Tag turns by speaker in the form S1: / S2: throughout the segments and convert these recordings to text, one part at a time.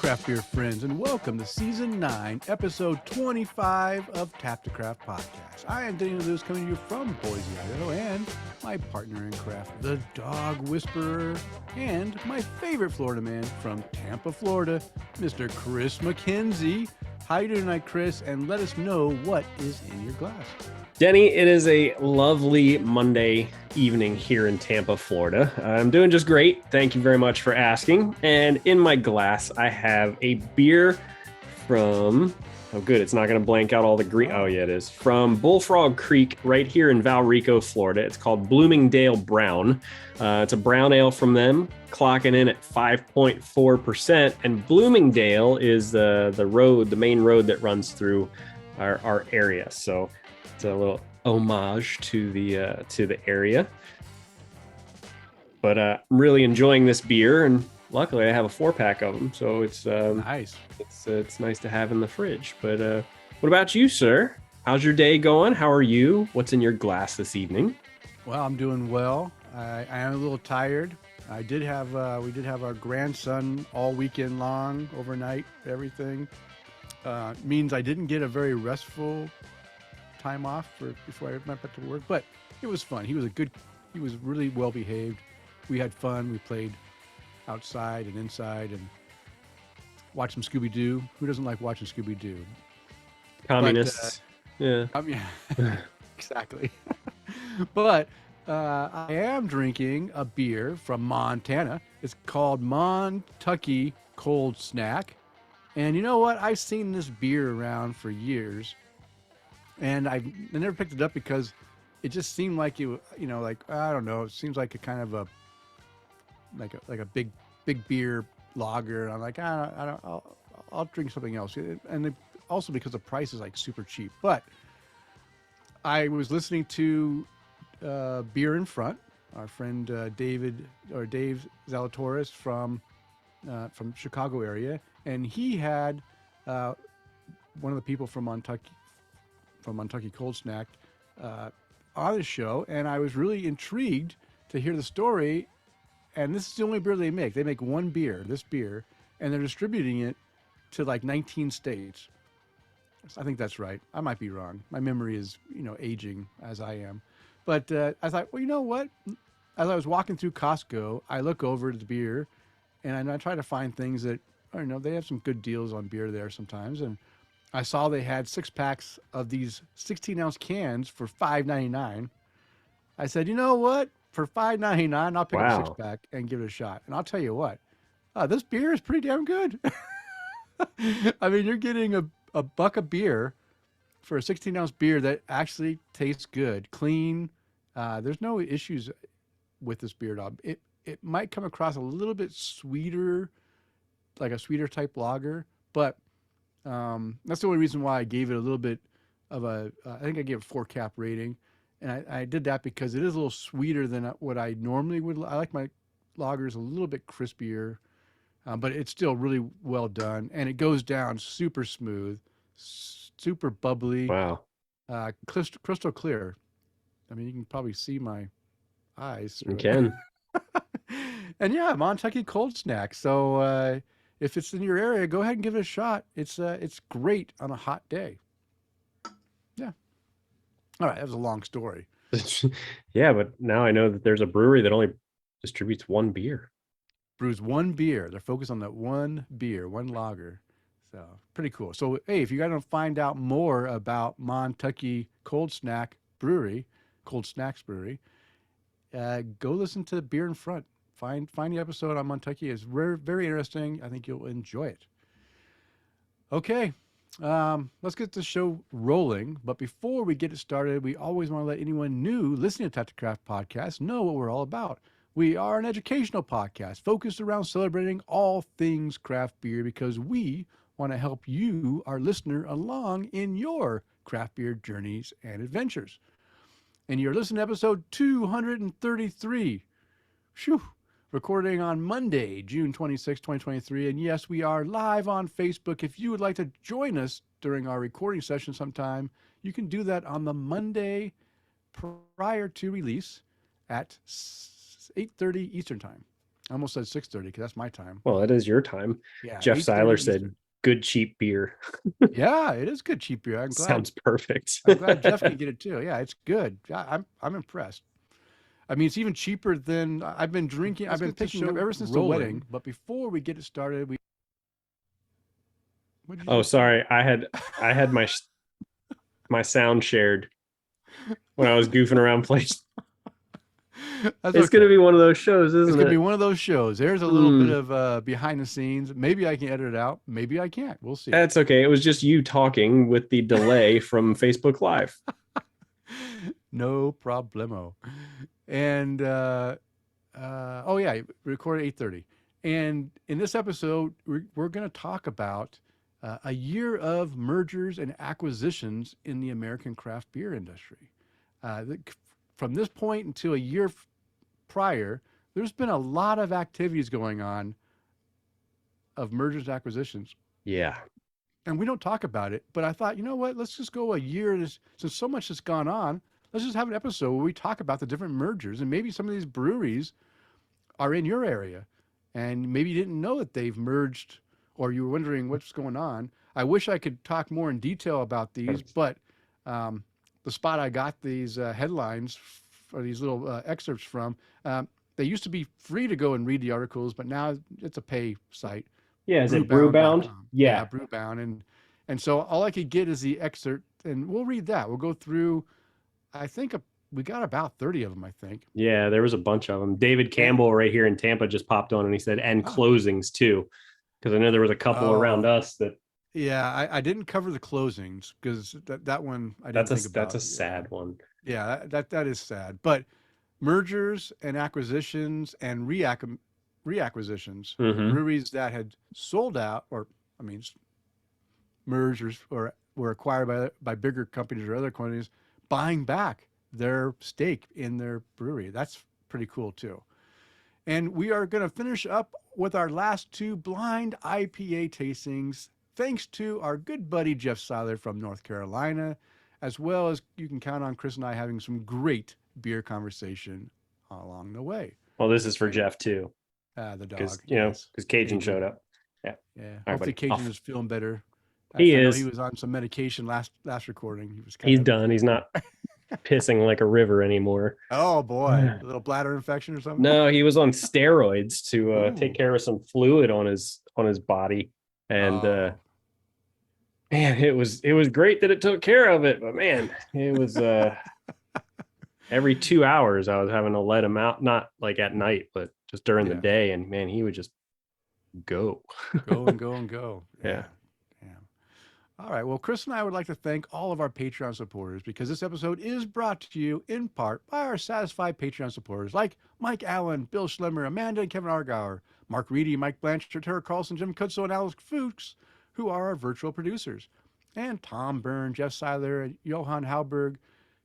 S1: craft beer friends, and welcome to Season 9, Episode 25 of Tap to Craft Podcast. I am Daniel Lewis, coming to you from Boise, Idaho, and my partner in craft, the Dog Whisperer, and my favorite Florida man from Tampa, Florida, Mr. Chris McKenzie. How you doing tonight, Chris? And let us know what is in your glass.
S2: Denny, it is a lovely Monday evening here in Tampa, Florida. I'm doing just great. Thank you very much for asking. And in my glass, I have a beer from, oh good, it's not going to blank out all the green. Oh yeah, it is. From Bullfrog Creek right here in Valrico, Florida. It's called Bloomingdale Brown. It's a brown ale from them, clocking in at 5.4%. And Bloomingdale is the main road that runs through our area. So it's a little homage to the area, but I'm really enjoying this beer, and luckily I have a 4-pack of them, so it's
S1: Nice.
S2: It's nice to have in the fridge. But what about you, sir? How's your day going? How are you? What's in your glass this evening?
S1: Well, I'm doing well. I am a little tired. We did have our grandson all weekend long, overnight, everything. Means I didn't get a very restful time off before I went back to work, but it was fun. He was really well behaved. We had fun. We played outside and inside and watched some Scooby-Doo. Who doesn't like watching Scooby-Doo?
S2: Communists. Yeah.
S1: Yeah, exactly. But I am drinking a beer from Montana. It's called Montucky Cold Snack. And you know what? I've seen this beer around for years. And I never picked it up because it just seemed like I don't know. It seems like a kind of a big beer lager. And I'm like, I'll drink something else. And also because the price is like super cheap. But I was listening to Beer in Front, our friend Dave Zalatoris from Chicago area, and he had one of the people from Montucky Cold Snack on the show, and I was really intrigued to hear the story. And this is the only beer they make. They make one beer, this beer, and they're distributing it to like 19 states. I think that's right. I might be wrong. My memory is, aging as I am. But I thought, well, you know what? As I was walking through Costco, I look over at the beer, and I try to find things that, they have some good deals on beer there sometimes. And I saw they had 6-packs of these 16-ounce cans for $5.99. I said, you know what? For $5.99, I'll pick up a 6-pack and give it a shot. And I'll tell you what, this beer is pretty damn good. I mean, you're getting a buck of beer for a 16-ounce beer that actually tastes good, clean. There's no issues with this beer, dog. It might come across a little bit sweeter, like a sweeter type lager, but that's the only reason why I gave it a little bit of I think I gave it a 4-cap rating. And I did that because it is a little sweeter than what I normally would. I like my lagers a little bit crispier, but it's still really well done. And it goes down super smooth, super bubbly.
S2: Wow.
S1: Crystal clear. I mean, you can probably see my eyes.
S2: You can.
S1: And yeah, Montucky Cold Snack. So if it's in your area, go ahead and give it a shot. It's great on a hot day. Yeah. All right, that was a long story.
S2: Yeah, but now I know that there's a brewery that only distributes one beer.
S1: Brews one beer. They're focused on that one beer, one lager. So pretty cool. So hey, if you got to find out more about Montucky Cold Snack Brewery, Cold Snacks Brewery, go listen to Beer in Front. Find the episode on Montucky. It's very, very interesting. I think you'll enjoy it. Okay, let's get the show rolling. But before we get it started, we always want to let anyone new listening to Tap to Craft Podcast know what we're all about. We are an educational podcast focused around celebrating all things craft beer because we want to help you, our listener, along in your craft beer journeys and adventures. And you're listening to episode 233. Phew. Recording on Monday, June 26, 2023. And yes, we are live on Facebook. If you would like to join us during our recording session sometime, you can do that on the Monday prior to release at 8:30 Eastern Time. I almost said 6:30 because that's my time.
S2: Well, it is your time.
S1: Yeah,
S2: Jeff
S1: 8:30
S2: Seiler said,
S1: Eastern.
S2: good cheap beer.
S1: Yeah, it is good cheap beer. I'm glad.
S2: Sounds perfect.
S1: I'm glad Jeff can get it too. Yeah, it's good. I'm impressed. I mean, it's even cheaper than I've been drinking. I've
S3: Let's
S1: been
S3: get the
S1: picking up
S3: show
S1: ever since the
S3: rolling.
S1: wedding. But before we get it started, what did you
S2: Oh,
S1: just say?
S2: sorry. I had my sound shared when I was goofing around playing.
S1: That's
S2: It's
S1: okay.
S2: going to be one of those shows,
S1: It's
S2: isn't
S1: gonna be
S2: it?
S1: one of those shows. There's a little bit of behind the scenes. Maybe I can edit it out. Maybe I can't. We'll see.
S2: That's okay. It was just you talking with the delay from Facebook Live.
S1: No problemo. And oh yeah, recorded 8:30. And in this episode, we're going to talk about a year of mergers and acquisitions in the American craft beer industry. From this point until a year prior, there's been a lot of activities going on of mergers and acquisitions.
S2: Yeah.
S1: And we don't talk about it, but I thought, you know what? Let's just go a year since so much has gone on. Let's just have an episode where we talk about the different mergers and maybe some of these breweries are in your area and maybe you didn't know that they've merged or you were wondering what's going on. I wish I could talk more in detail about these, but the spot I got these headlines or these little excerpts from, they used to be free to go and read the articles, but now it's a pay site.
S2: Yeah. Is it Brewbound?
S1: Yeah,
S2: Yeah.
S1: Brewbound. And so all I could get is the excerpt, and we'll read that. We'll go through, I think we got about 30 of them, I think.
S2: Yeah. There was a bunch of them. David Campbell right here in Tampa just popped on and he said, and closings too. Because I know there was a couple around us that.
S1: Yeah, I didn't cover the closings because that one I didn't think about.
S2: That's a sad one.
S1: Yeah, that is sad. But mergers and acquisitions and reacquisitions, breweries that had sold out, or I mean, mergers or were acquired by bigger companies or other companies, buying back their stake in their brewery. That's pretty cool too. And we are going to finish up with our last two blind IPA tastings, thanks to our good buddy Jeff Seiler from North Carolina, as well as you can count on Chris and I having some great beer conversation along the way.
S2: Well, this is for Jeff too.
S1: The dog.
S2: Because, because Cajun showed up. Yeah.
S1: Yeah.
S2: All
S1: Hopefully
S2: right,
S1: Cajun is feeling better.
S2: He
S1: I know
S2: is.
S1: he was on some medication last recording.
S2: He's done. He's not pissing like a river anymore.
S1: Oh boy, a little bladder infection or something.
S2: No, he was on steroids to take care of some fluid on his body, and man, it was great that it took care of it. But man, it was every 2 hours I was having to let him out, not like at night, but just during the day. And man, he would just go
S1: and go.
S2: Yeah.
S1: All right. Well, Chris and I would like to thank all of our Patreon supporters because this episode is brought to you in part by our satisfied Patreon supporters like Mike Allen, Bill Schlemmer, Amanda and Kevin Argauer, Mark Reedy, Mike Blanchard, Tara Carlson, Jim Kutzel, and Alex Fuchs, who are our virtual producers. And Tom Byrne, Jeff Seiler, Johan Halberg,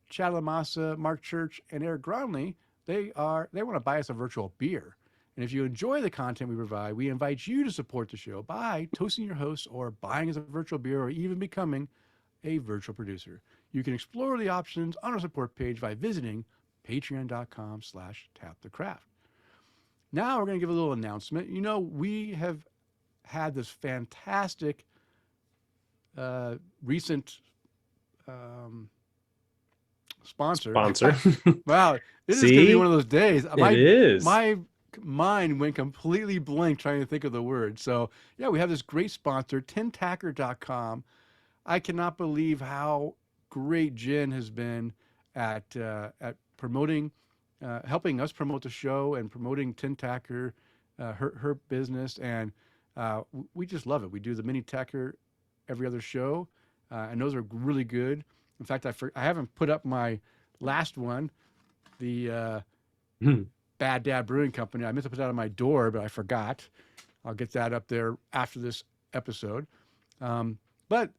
S1: Chad Lamassa, Mark Church, and Eric Gronley, they want to buy us a virtual beer. And if you enjoy the content we provide, we invite you to support the show by toasting your hosts or buying us a virtual beer or even becoming a virtual producer. You can explore the options on our support page by visiting patreon.com/tapthecraft. Now we're going to give a little announcement. We have had this fantastic recent sponsor. Wow. This is going to be one of those days.
S2: It is.
S1: My mind went completely blank trying to think of the word. So yeah, we have this great sponsor, tintacker.com. I cannot believe how great Jen has been at promoting, helping us promote the show and promoting Tintacker, her business. And we just love it. We do the mini tacker every other show. And those are really good. In fact, I haven't put up my last one, the Bad Dad Brewing Company. I meant to put that on my door, but I forgot. I'll get that up there after this episode. But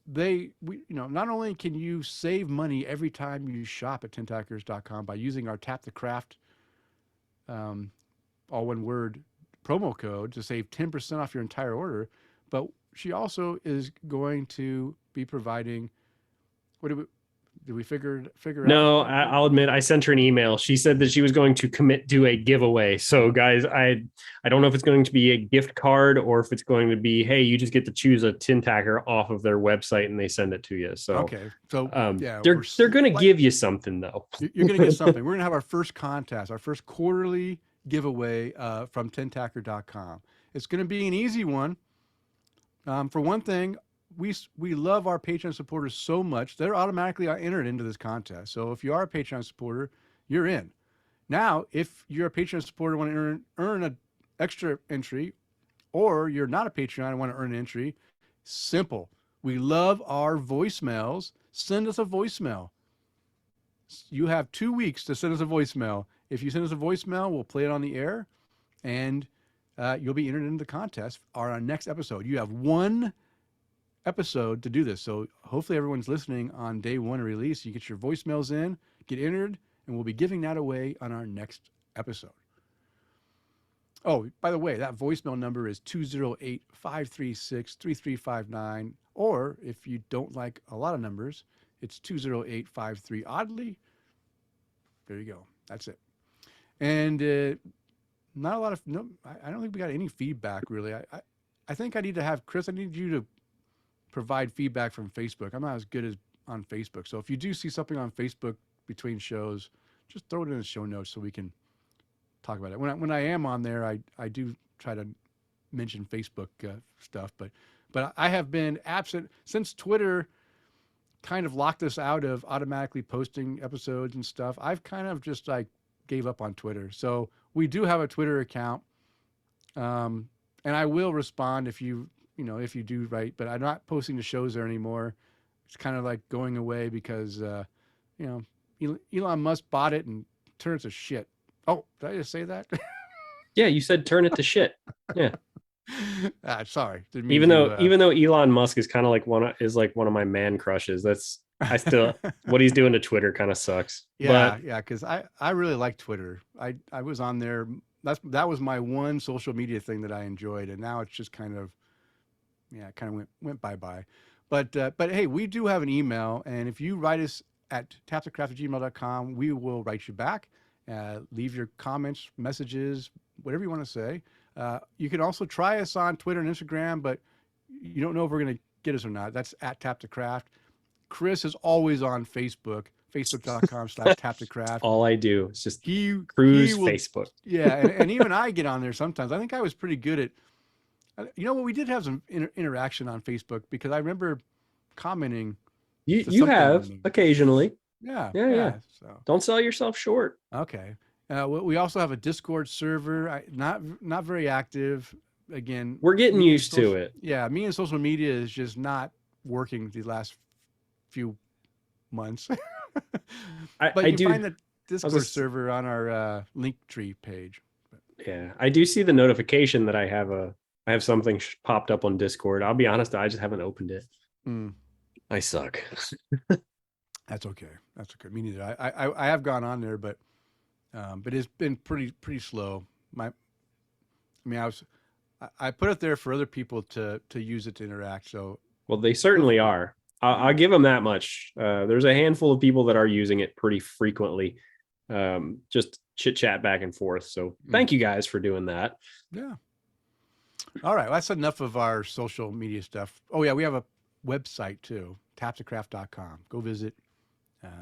S1: not only can you save money every time you shop at tintackers.com by using our Tap the Craft, all one word, promo code to save 10% off your entire order, but she also is going to be providing Did we figure out?
S2: No, I'll admit I sent her an email. She said that she was going to commit to a giveaway. So guys, I don't know if it's going to be a gift card or if it's going to be, hey, you just get to choose a tin tacker off of their website and they send it to you. So
S1: Okay, so yeah,
S2: they're going to give you something though.
S1: You're going to get something. We're going to have our first contest, our first quarterly giveaway from tintacker.com. It's going to be an easy one. For one thing, we love our Patreon supporters so much, they're automatically entered into this contest. So if you are a Patreon supporter, you're in. Now, if you're a Patreon supporter and want to earn an extra entry, or you're not a Patreon and want to earn an entry, simple. We love our voicemails. Send us a voicemail. You have 2 weeks to send us a voicemail. If you send us a voicemail, we'll play it on the air, and you'll be entered into the contest or our next episode. You have one episode to do this. So hopefully everyone's listening on day one of release. You get your voicemails in, get entered, and we'll be giving that away on our next episode. Oh, by the way, that voicemail number is 208-536-3359. Or if you don't like a lot of numbers, it's 208-53-ODDLY. There you go. That's it. And not a lot of, no, I don't think we got any feedback really. I think I need to have, Chris, I need you to provide feedback from Facebook. I'm not as good as on Facebook. So if you do see something on Facebook between shows, just throw it in the show notes so we can talk about it. When I am on there, I do try to mention Facebook stuff, but I have been absent since Twitter kind of locked us out of automatically posting episodes and stuff. I've kind of just like gave up on Twitter. So we do have a Twitter account, and I will respond if you do right, but I'm not posting the shows there anymore. It's kind of like going away because, Elon Musk bought it and turned it to shit. Oh, did I just say that?
S2: Yeah, you said turn it to shit. Yeah.
S1: Sorry.
S2: Even though Elon Musk is kind of like one of my man crushes. What he's doing to Twitter kind of sucks.
S1: Yeah, because I really like Twitter. I was on there. That was my one social media thing that I enjoyed, and now it's just kind of went bye-bye. But hey, we do have an email, and if you write us at tapthecraft@gmail.com, we will write you back. Leave your comments, messages, whatever you want to say. You can also try us on Twitter and Instagram, but you don't know if we're going to get us or not. That's at tapthecraft. Chris is always on Facebook, facebook.com/tapthecraft.
S2: All I do is just cruise Facebook.
S1: Yeah, and even I get on there sometimes. I think I was pretty good at, we did have some interaction on Facebook because I remember commenting.
S2: You have occasionally.
S1: Yeah. So
S2: don't sell yourself short.
S1: Okay. We also have a Discord server. Not very active. Again,
S2: we're getting used to it.
S1: Yeah, me and social media is just not working the last few months. But you find the Discord server on our Linktree page.
S2: Yeah, I do see the notification that I have something popped up on Discord. I'll be honest, I just haven't opened it. I suck.
S1: That's okay. Me neither. I have gone on there, but it's been pretty slow. I put it there for other people to use it to interact. So
S2: well, they certainly are. I'll give them that much. There's a handful of people that are using it pretty frequently, just chit chat back and forth. So thank you guys for doing that.
S1: Yeah. All right. Well, that's enough of our social media stuff. Oh yeah, we have a website too, tapthecraft.com. Go visit,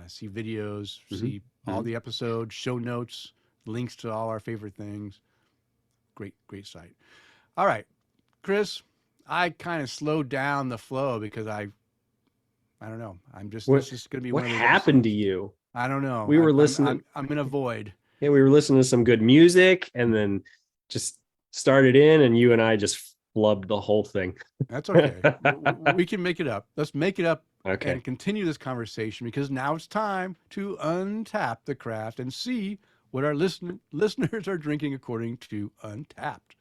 S1: see videos, see all the episodes, show notes, links to all our favorite things. Great site. All right, Chris, I kind of slowed down the flow because I don't know. This is going to be
S2: what happened to you?
S1: I don't know.
S2: We were listening.
S1: I'm in a void.
S2: Yeah, we were listening to some good music and then just started in, and you and I just flubbed the whole thing.
S1: That's okay. We can make it up. Let's make it up.
S2: Okay.
S1: And continue this conversation because now it's time to untap the craft and see what our listeners are drinking according to Untapped.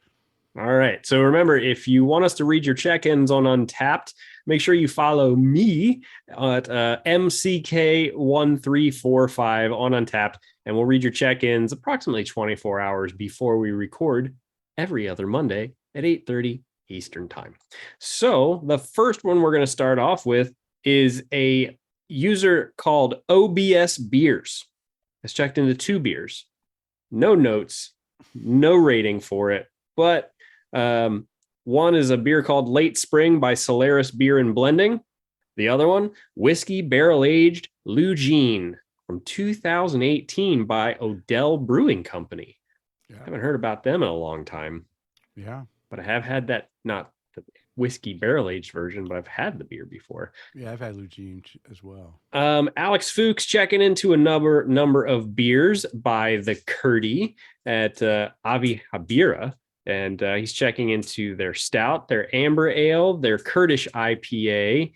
S2: All right. So remember, if you want us to read your check-ins on Untapped, make sure you follow me at MCK1345 on Untapped, and we'll read your check-ins approximately 24 hours before we record every other Monday at 8:30 Eastern Time. So the first one we're going to start off with is a user called OBS Beers has checked into 2 beers. No notes, no rating for it, but one is a beer called Late Spring by Solaris Beer and Blending. The other one, Whiskey Barrel Aged Leaven from 2018 by Odell Brewing Company.
S1: Yeah.
S2: I haven't heard about them in a long time.
S1: Yeah.
S2: But I have had that, not the whiskey barrel aged version, but I've had the beer before.
S1: Yeah, I've had Leaven as well.
S2: Alex Fuchs checking into a number of beers by the Curdy at Avi Habira. And he's checking into their stout, their amber ale, their Kurdish IPA.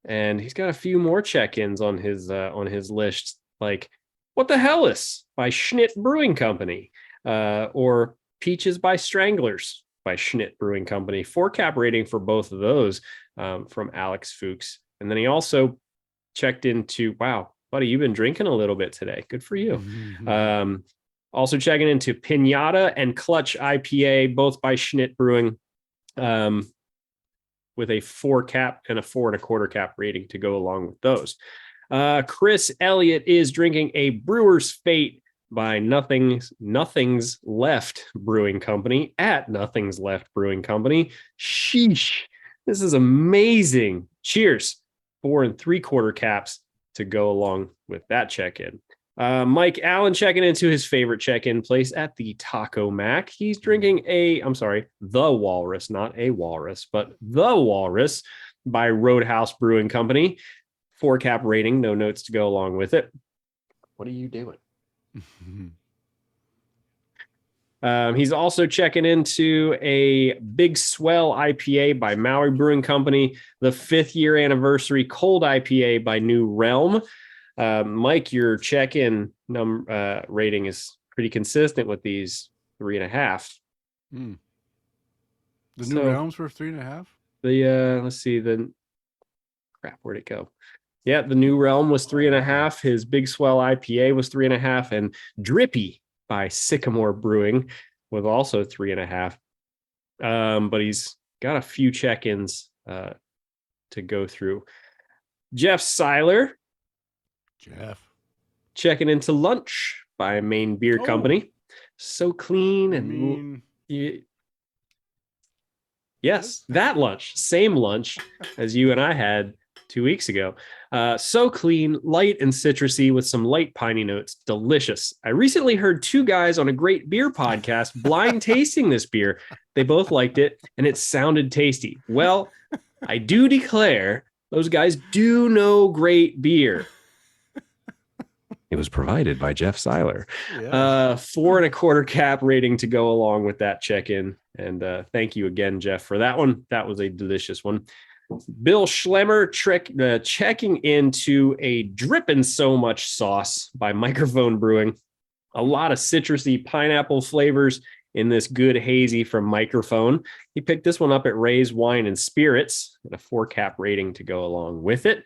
S2: And he's got a few more check-ins on his list, like What the Hell Is by Schnitt Brewing Company, or Peaches by Stranglers by Schnitt Brewing Company. 4-cap rating for both of those from Alex Fuchs. And then he also checked into, wow, buddy, you've been drinking a little bit today. Good for you. Mm-hmm. Also checking into Pinata and Clutch IPA, both by Schnitt Brewing, with a 4-cap and a 4.25 cap rating to go along with those. Chris Elliott is drinking a Brewer's Fate by Nothing's Left Brewing Company at Nothing's Left Brewing Company. Sheesh. This is amazing. Cheers. 4.75 caps to go along with that check-in. Mike Allen checking into his favorite check-in place at the Taco Mac. He's drinking the Walrus, not a walrus, but the Walrus by Roadhouse Brewing Company. 4-cap rating, no notes to go along with it. What are you doing? He's also checking into a Big Swell IPA by Maui Brewing Company, the 5th year anniversary cold IPA by New Realm. Mike, your check-in rating is pretty consistent with these 3.5.
S1: The New Realms were 3.5.
S2: Let's see, where'd it go? Yeah, the New Realm was 3.5. His Big Swell IPA was 3.5, and Drippy by Sycamore Brewing was also 3.5. But he's got a few check-ins to go through. Jeff Seiler. Checking into Lunch by Maine Beer Company. So clean and yes, that lunch, same lunch as you and I had 2 weeks ago. So clean, light and citrusy with some light piney notes. Delicious. I recently heard 2 guys on a great beer podcast blind tasting this beer. They both liked it and it sounded tasty. Well, I do declare those guys do know great beer. It was provided by Jeff Seiler. Yeah. 4.25 cap rating to go along with that check-in. And thank you again, Jeff, for that one. That was a delicious one. Bill Schlemmer checking into a Drippin' So Much Sauce by Microphone Brewing. A lot of citrusy pineapple flavors in this good hazy from Microphone. He picked this one up at Ray's Wine and Spirits and a 4-cap rating to go along with it.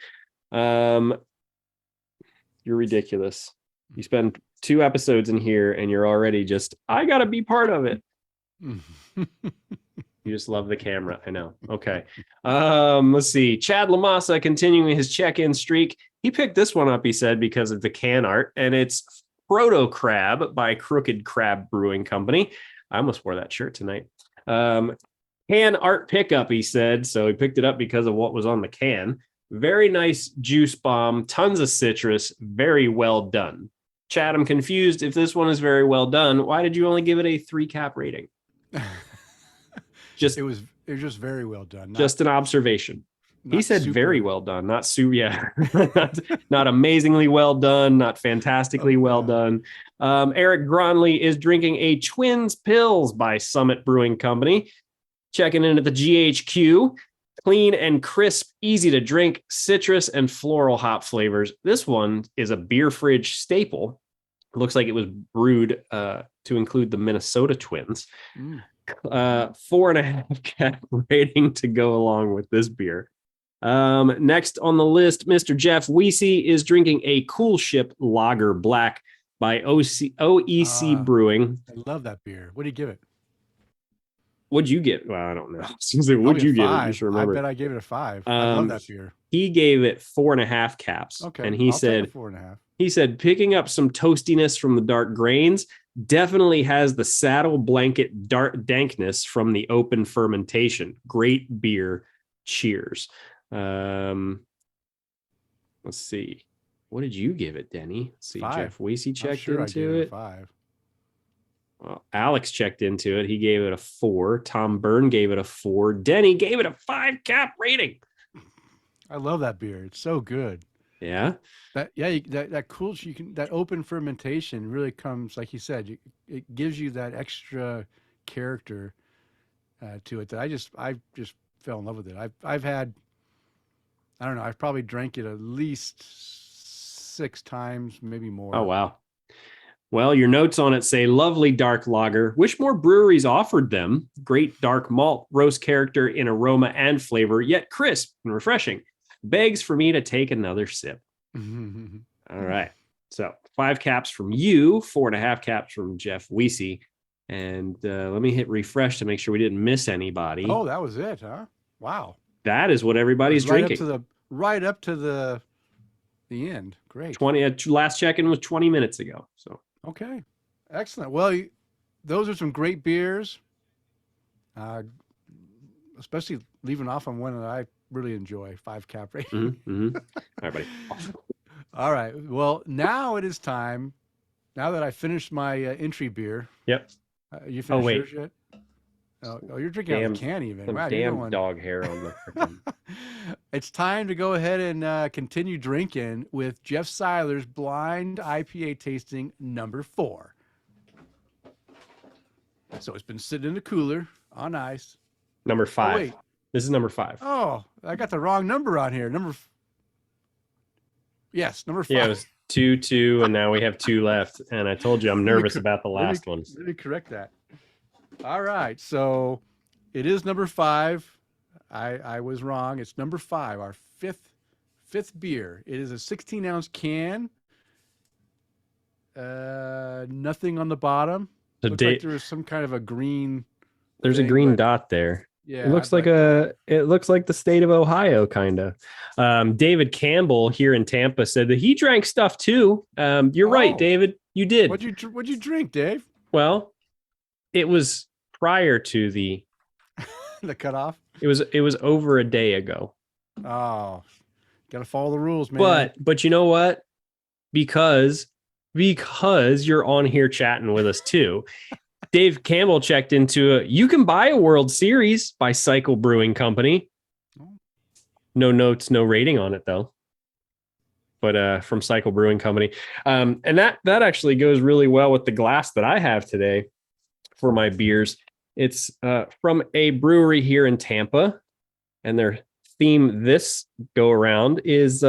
S2: You're ridiculous. You spend 2 episodes in here and you're already just, I got to be part of it. You just love the camera. I know. Okay. Let's see. Chad Lamassa continuing his check-in streak. He picked this one up, he said, because of the can art, and it's Proto Crab by Crooked Crab Brewing Company. I almost wore that shirt tonight. Can art pickup, he said. So he picked it up because of what was on the can. Very nice juice bomb, tons of citrus, very well done. Chad, I'm confused. If this one is very well done, why did you only give it a 3-cap rating?
S1: It was just very well done.
S2: Just an observation. He said very well done, not not amazingly well done, not fantastically well done. Eric Gronley is drinking a Twins Pils by Summit Brewing Company. Checking in at the GHQ. Clean and crisp, easy to drink, citrus and floral hop flavors. This one is a beer fridge staple. It looks like it was brewed to include the Minnesota Twins. 4.5 cap rating to go along with this beer. Next on the list, Mr. Jeff Weesey is drinking a Cool Ship Lager Black by OEC Brewing.
S1: I love that beer. What do you give it?
S2: What'd you get? Well, I don't know. What'd
S1: Probably a
S2: you give it?
S1: 5.
S2: Just
S1: I
S2: remember.
S1: bet I gave it a 5. I love that beer.
S2: He gave it 4.5 caps,
S1: Okay,
S2: and he
S1: I'll take a
S2: said
S1: 4.5.
S2: he said picking up some toastiness from the dark grains, definitely has the saddle blanket dark dankness from the open fermentation. Great beer. Cheers. Let's see. What did you give it, Denny? Let's see.
S1: 5.
S2: Jeff Weesey
S1: I'm
S2: checked
S1: sure I gave
S2: into
S1: it a
S2: it.
S1: 5.
S2: Well, Alex checked into it. He gave it a 4. Tom Byrne gave it a 4. Denny gave it a 5 cap rating.
S1: I love that beer. It's so good.
S2: Yeah.
S1: That cool, that open fermentation really comes, like you said, it gives you that extra character to it that I just fell in love with it. I've had, I don't know, I've probably drank it at least 6 times, maybe more.
S2: Oh, wow. Well, your notes on it say lovely dark lager. Wish more breweries offered them. Great dark malt, roast character in aroma and flavor, yet crisp and refreshing. Begs for me to take another sip. All right. So 5 caps from you, 4.5 caps from Jeff Weesey. And let me hit refresh to make sure we didn't miss anybody.
S1: Oh, that was it, huh? Wow.
S2: That is what everybody's drinking.
S1: Right up to the end. Great.
S2: Last check-in was 20 minutes ago. So
S1: okay, excellent. Well, those are some great beers. Especially leaving off on one that I really enjoy. 5 cap rating.
S2: All right, buddy.
S1: All right. Well, now it is time. Now that I finished my entry beer.
S2: Yep.
S1: You finished yours yet? Oh, you're drinking out of the can even.
S2: Wow, damn dog hair on the freaking.
S1: It's time to go ahead and continue drinking with Jeff Seiler's Blind IPA tasting number 4. So it's been sitting in the cooler on ice.
S2: Number 5.
S1: Oh, wait.
S2: This is number 5.
S1: Oh, I got the wrong number on here. Yes, number 5.
S2: Yeah, it was 2, and now we have 2 left. And I told you I'm nervous about the last one.
S1: Let me correct that. All right, so it is number 5. I was wrong. It's number 5, our fifth beer. It is a 16-ounce can. Nothing on the bottom. Looks like there is some kind of a green.
S2: There's a green dot there.
S1: Yeah,
S2: it looks like the state of Ohio, kind of. David Campbell here in Tampa said that he drank stuff too. You're right, David. You did.
S1: What'd you drink, Dave?
S2: Well, it was prior to the
S1: the cutoff.
S2: It was over a day ago.
S1: Oh, gotta follow the rules, man.
S2: But you know what? Because you're on here chatting with us too. Dave Campbell checked into it. You can buy a World Series by Cycle Brewing Company. No notes, no rating on it though. But from Cycle Brewing Company. And that actually goes really well with the glass that I have today for my beers. It's from a brewery here in Tampa, and their theme this go around is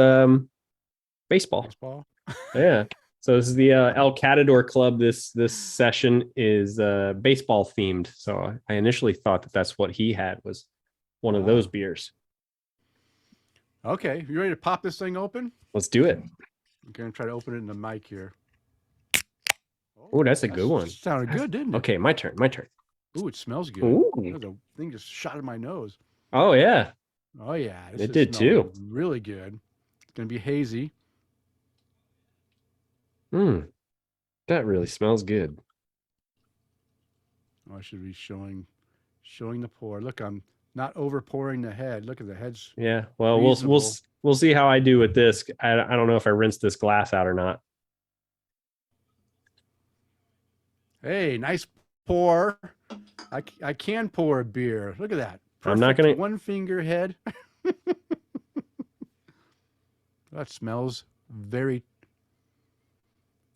S2: baseball. Yeah. So this is the El Catador Club. This session is baseball themed. So I initially thought that that's what he had, was one of those beers.
S1: Okay, you ready to pop this thing open?
S2: Let's do it.
S1: I'm gonna try to open it in the mic here.
S2: Oh, that's a good one.
S1: Sounded good, didn't it?
S2: Okay, my turn.
S1: Ooh, it smells good.
S2: Ooh.
S1: The thing just shot in my nose.
S2: Oh yeah.
S1: Oh yeah.
S2: It did too.
S1: Really good. It's gonna be hazy.
S2: That really smells good.
S1: Oh, I should be showing the pour. Look, I'm not over pouring the head. Look at the heads.
S2: Yeah. Well, we'll see how I do with this. I don't know if I rinse this glass out or not.
S1: Hey, nice pour. I can pour a beer. Look at that. Perfect.
S2: I'm not gonna
S1: one finger head. That smells very,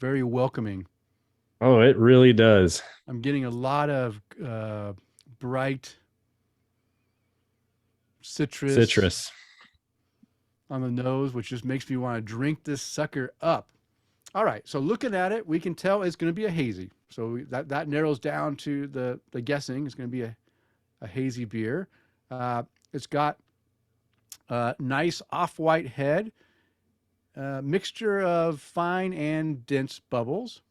S1: very welcoming.
S2: Oh, it really does.
S1: I'm getting a lot of bright citrus on the nose, which just makes me want to drink this sucker up. All right, so looking at it, we can tell it's going to be a hazy. So that narrows down to the guessing. It's going to be a hazy beer. It's got a nice off-white head, mixture of fine and dense bubbles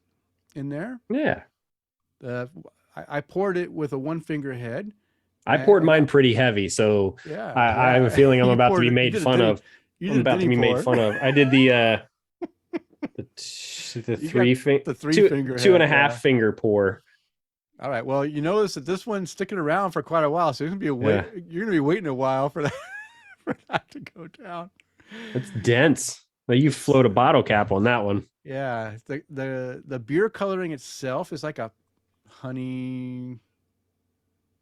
S1: in there.
S2: Yeah.
S1: I poured it with a one-finger head.
S2: I poured mine pretty heavy, so I have a feeling I'm about to be made fun of. I'm about to be made fun of. I did the
S1: the three finger
S2: two and a half finger pour.
S1: All right. Well, you notice that this one's sticking around for quite a while, so you're gonna be waiting a while for that for that to go down.
S2: It's dense. Now you float a bottle cap on that one.
S1: Yeah. The beer coloring itself is like a honey,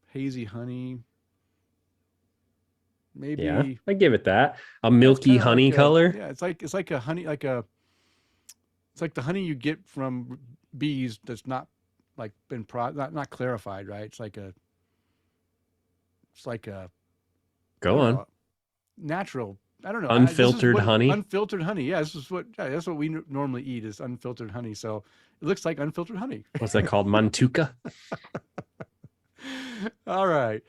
S1: hazy honey. Maybe.
S2: Yeah, I give it that. A milky honey color.
S1: Yeah, it's like a honey, it's like the honey you get from bees that's not like been not clarified, right? It's like a
S2: go on,
S1: natural. I don't know.
S2: Unfiltered honey.
S1: Unfiltered honey. Yeah, that's what we normally eat is unfiltered honey. So it looks like unfiltered honey.
S2: What's that called? Montucky.
S1: All right.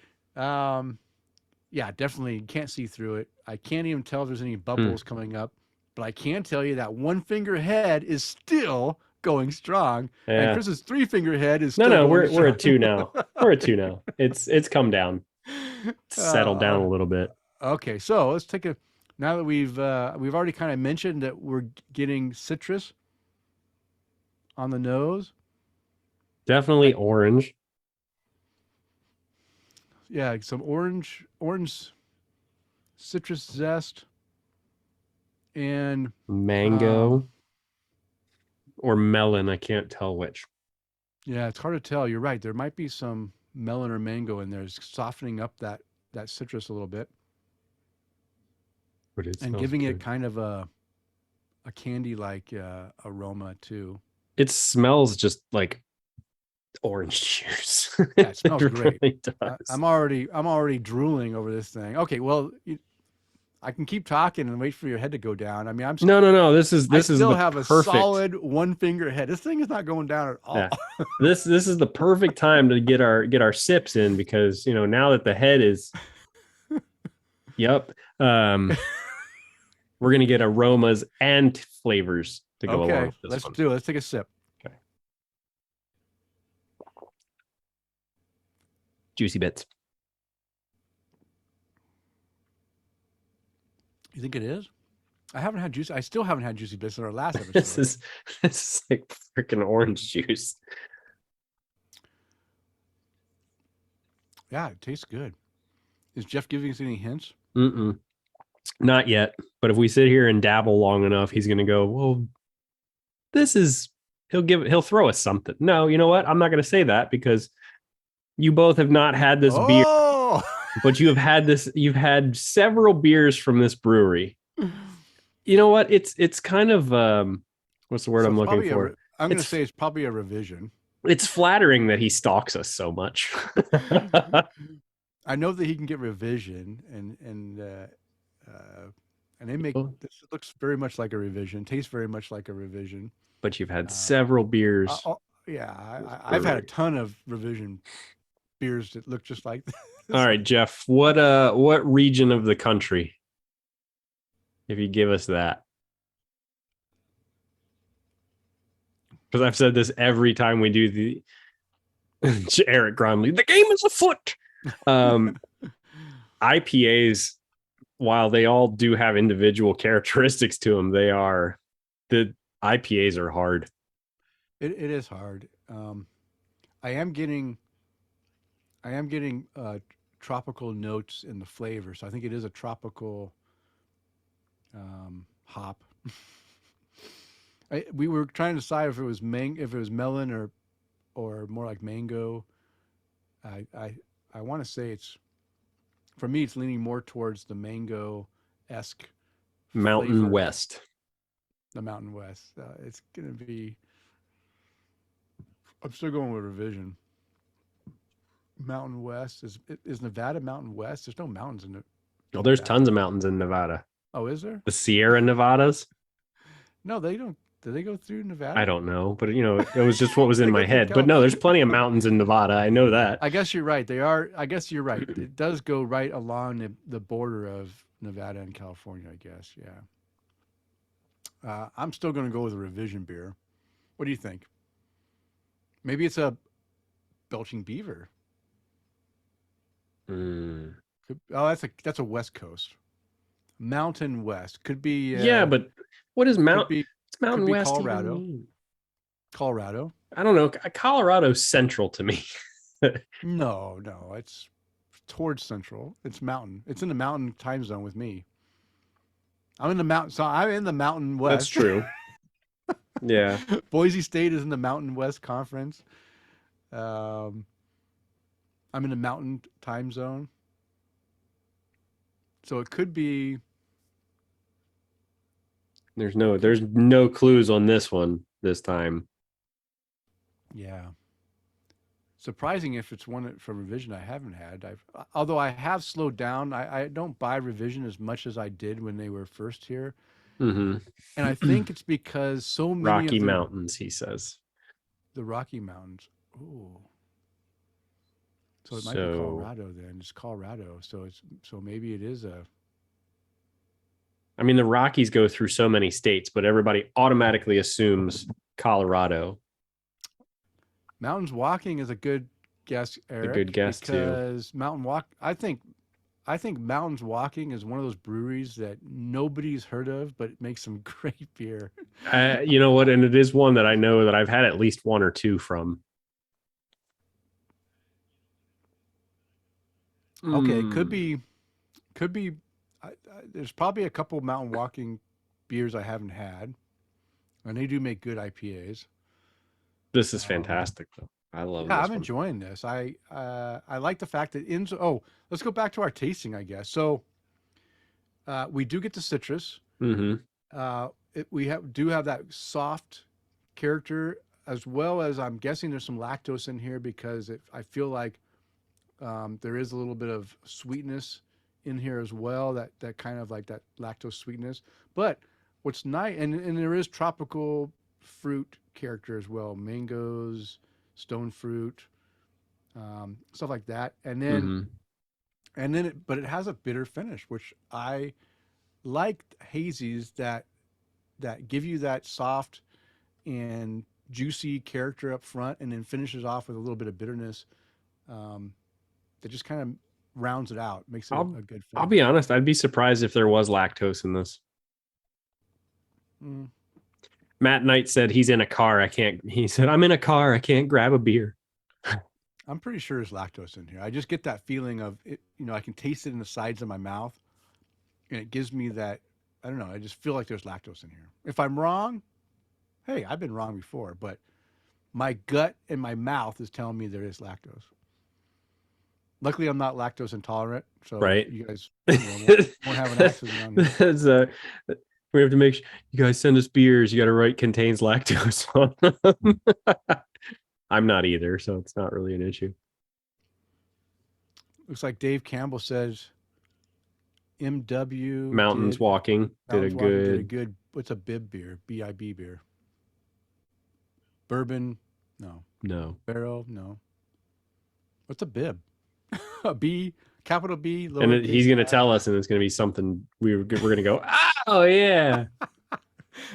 S1: Yeah, definitely can't see through it. I can't even tell if there's any bubbles coming up, but I can tell you that one finger head is still going strong. Yeah. And Chris's three finger head is still going
S2: we're at 2 now. We're at 2 now. It's come down. Settled down a little bit.
S1: Okay, so let's take now that we've already kind of mentioned that we're getting citrus on the nose.
S2: Definitely orange.
S1: Yeah, some orange citrus zest and
S2: mango or melon. I can't tell which.
S1: Yeah, it's hard to tell. You're right. There might be some melon or mango in there, softening up that citrus a little bit.
S2: But
S1: and giving it kind of a candy-like aroma too.
S2: It smells just like orange juice.
S1: Yeah, it smells great. Really does. I'm already drooling over this thing. Okay, well, I can keep talking and wait for your head to go down. I mean,
S2: no. This is
S1: still have a solid one finger head. This thing is not going down at all.
S2: Yeah. This is the perfect time to get our sips in because now that the head is, yep. We're gonna get aromas and flavors to go along with this.
S1: Let's do it. Let's take a sip.
S2: Okay. Juicy bits.
S1: You think it is? I still haven't had juicy bits in our last episode.
S2: This is like freaking orange juice.
S1: Yeah, it tastes good. Is Jeff giving us any hints?
S2: Not yet. But if we sit here and dabble long enough, he's gonna go, well, he'll throw us something. No, you know what? I'm not gonna say that because you both have not had this beer. But you've had several beers from this brewery. You know what? It's kind of what's the word I'm looking for?
S1: I'm going to say it's probably a revision.
S2: It's flattering that he stalks us so much.
S1: I know that he can get revision and they make this looks very much like a revision, tastes very much like a revision.
S2: But you've had several beers.
S1: Yeah, I've had a ton of revision beers that look just like this.
S2: All right, Jeff, what region of the country? If you give us that. Because I've said this every time we do the Eric Gromley, the game is afoot. IPAs, while they all do have individual characteristics to them, the IPAs are hard.
S1: It is hard. I am getting tropical notes in the flavor, so I think it is a tropical hop. We were trying to decide if it was melon or more like mango. I want to say for me it's leaning more towards the mango-esque
S2: Mountain
S1: flavor.
S2: West.
S1: The Mountain West. It's gonna be. I'm still going with revision. Mountain West is Nevada Mountain West? There's no mountains in it.
S2: Oh, there's tons of mountains in Nevada.
S1: Oh, is there?
S2: The Sierra Nevadas?
S1: No, they don't. Do they go through Nevada?
S2: I don't know, but it was just what was in my head. But no, there's plenty of mountains in Nevada. I know that.
S1: I guess you're right. I guess you're right. It does go right along the border of Nevada and California, I guess. Yeah. I'm still going to go with a revision beer. What do you think? Maybe it's a Belching Beaver.
S2: Mm.
S1: Oh, that's a West Coast. Mountain West
S2: Yeah, but what is
S1: could be
S2: what's Mountain West even
S1: Colorado.
S2: mean?
S1: Colorado.
S2: I don't know. Colorado's central to me.
S1: No, it's towards central. It's mountain. It's in the mountain time zone with me. I'm in the mountain. So I'm in the Mountain
S2: That's
S1: West.
S2: true. Yeah.
S1: Boise State is in the Mountain West Conference. Um, I'm in the mountain time zone. So it could be.
S2: There's no clues on this one this time.
S1: Yeah. Surprising if it's one from revision I haven't had. Although I have slowed down. I don't buy revision as much as I did when they were first here.
S2: Mm-hmm.
S1: And I think it's because so many
S2: Rocky
S1: of
S2: Mountains, he says.
S1: the Rocky Mountains. Ooh. So it might be
S2: So,
S1: Colorado then. It's Colorado. So maybe it is a.
S2: I mean, the Rockies go through so many states, but everybody automatically assumes Colorado.
S1: Mountains walking is a good guess, Eric.
S2: A good guess
S1: because Mountain Walk. I think Mountains Walking is one of those breweries that nobody's heard of, but it makes some great beer.
S2: You know what? And it is one that I know that I've had at least one or two from.
S1: Okay, could be. There's probably a couple Mountain Walking beers I haven't had, and they do make good IPAs.
S2: This is fantastic, though. I love
S1: Yeah,
S2: this
S1: I'm
S2: one.
S1: enjoying this. I like the fact that in. Oh, let's go back to our tasting, I guess. So we do get the citrus.
S2: Mm-hmm.
S1: Do have that soft character, as well as I'm guessing there's some lactose in here because I feel like there is a little bit of sweetness in here as well. That kind of like that lactose sweetness. But what's nice, and there is tropical fruit character as well, mangoes, stone fruit, stuff like that. But it has a bitter finish, which I like hazies that give you that soft and juicy character up front, and then finishes off with a little bit of bitterness. That just kind of rounds it out, makes it a good finish.
S2: I'll be honest. I'd be surprised if there was lactose in this.
S1: Mm.
S2: Matt Knight said he's in a car. He said, I'm in a car. I can't grab a beer.
S1: I'm pretty sure there's lactose in here. I just get that feeling of it, I can taste it in the sides of my mouth, and it gives me that, I don't know, I just feel like there's lactose in here. If I'm wrong, hey, I've been wrong before, but my gut and my mouth is telling me there is lactose. Luckily, I'm not lactose intolerant, so
S2: right.
S1: you guys won't have an accident on here.
S2: We have to make sure you guys send us beers. You got to write contains lactose on them. I'm not either, so it's not really an issue.
S1: Looks like Dave Campbell says MW
S2: Mountains Walking did a
S1: good. What's a bib beer? BIB beer. Bourbon? No. Barrel? No. What's a bib? A B, capital B.
S2: And he's going to tell us, and it's going to be something we're going to go, oh, yeah.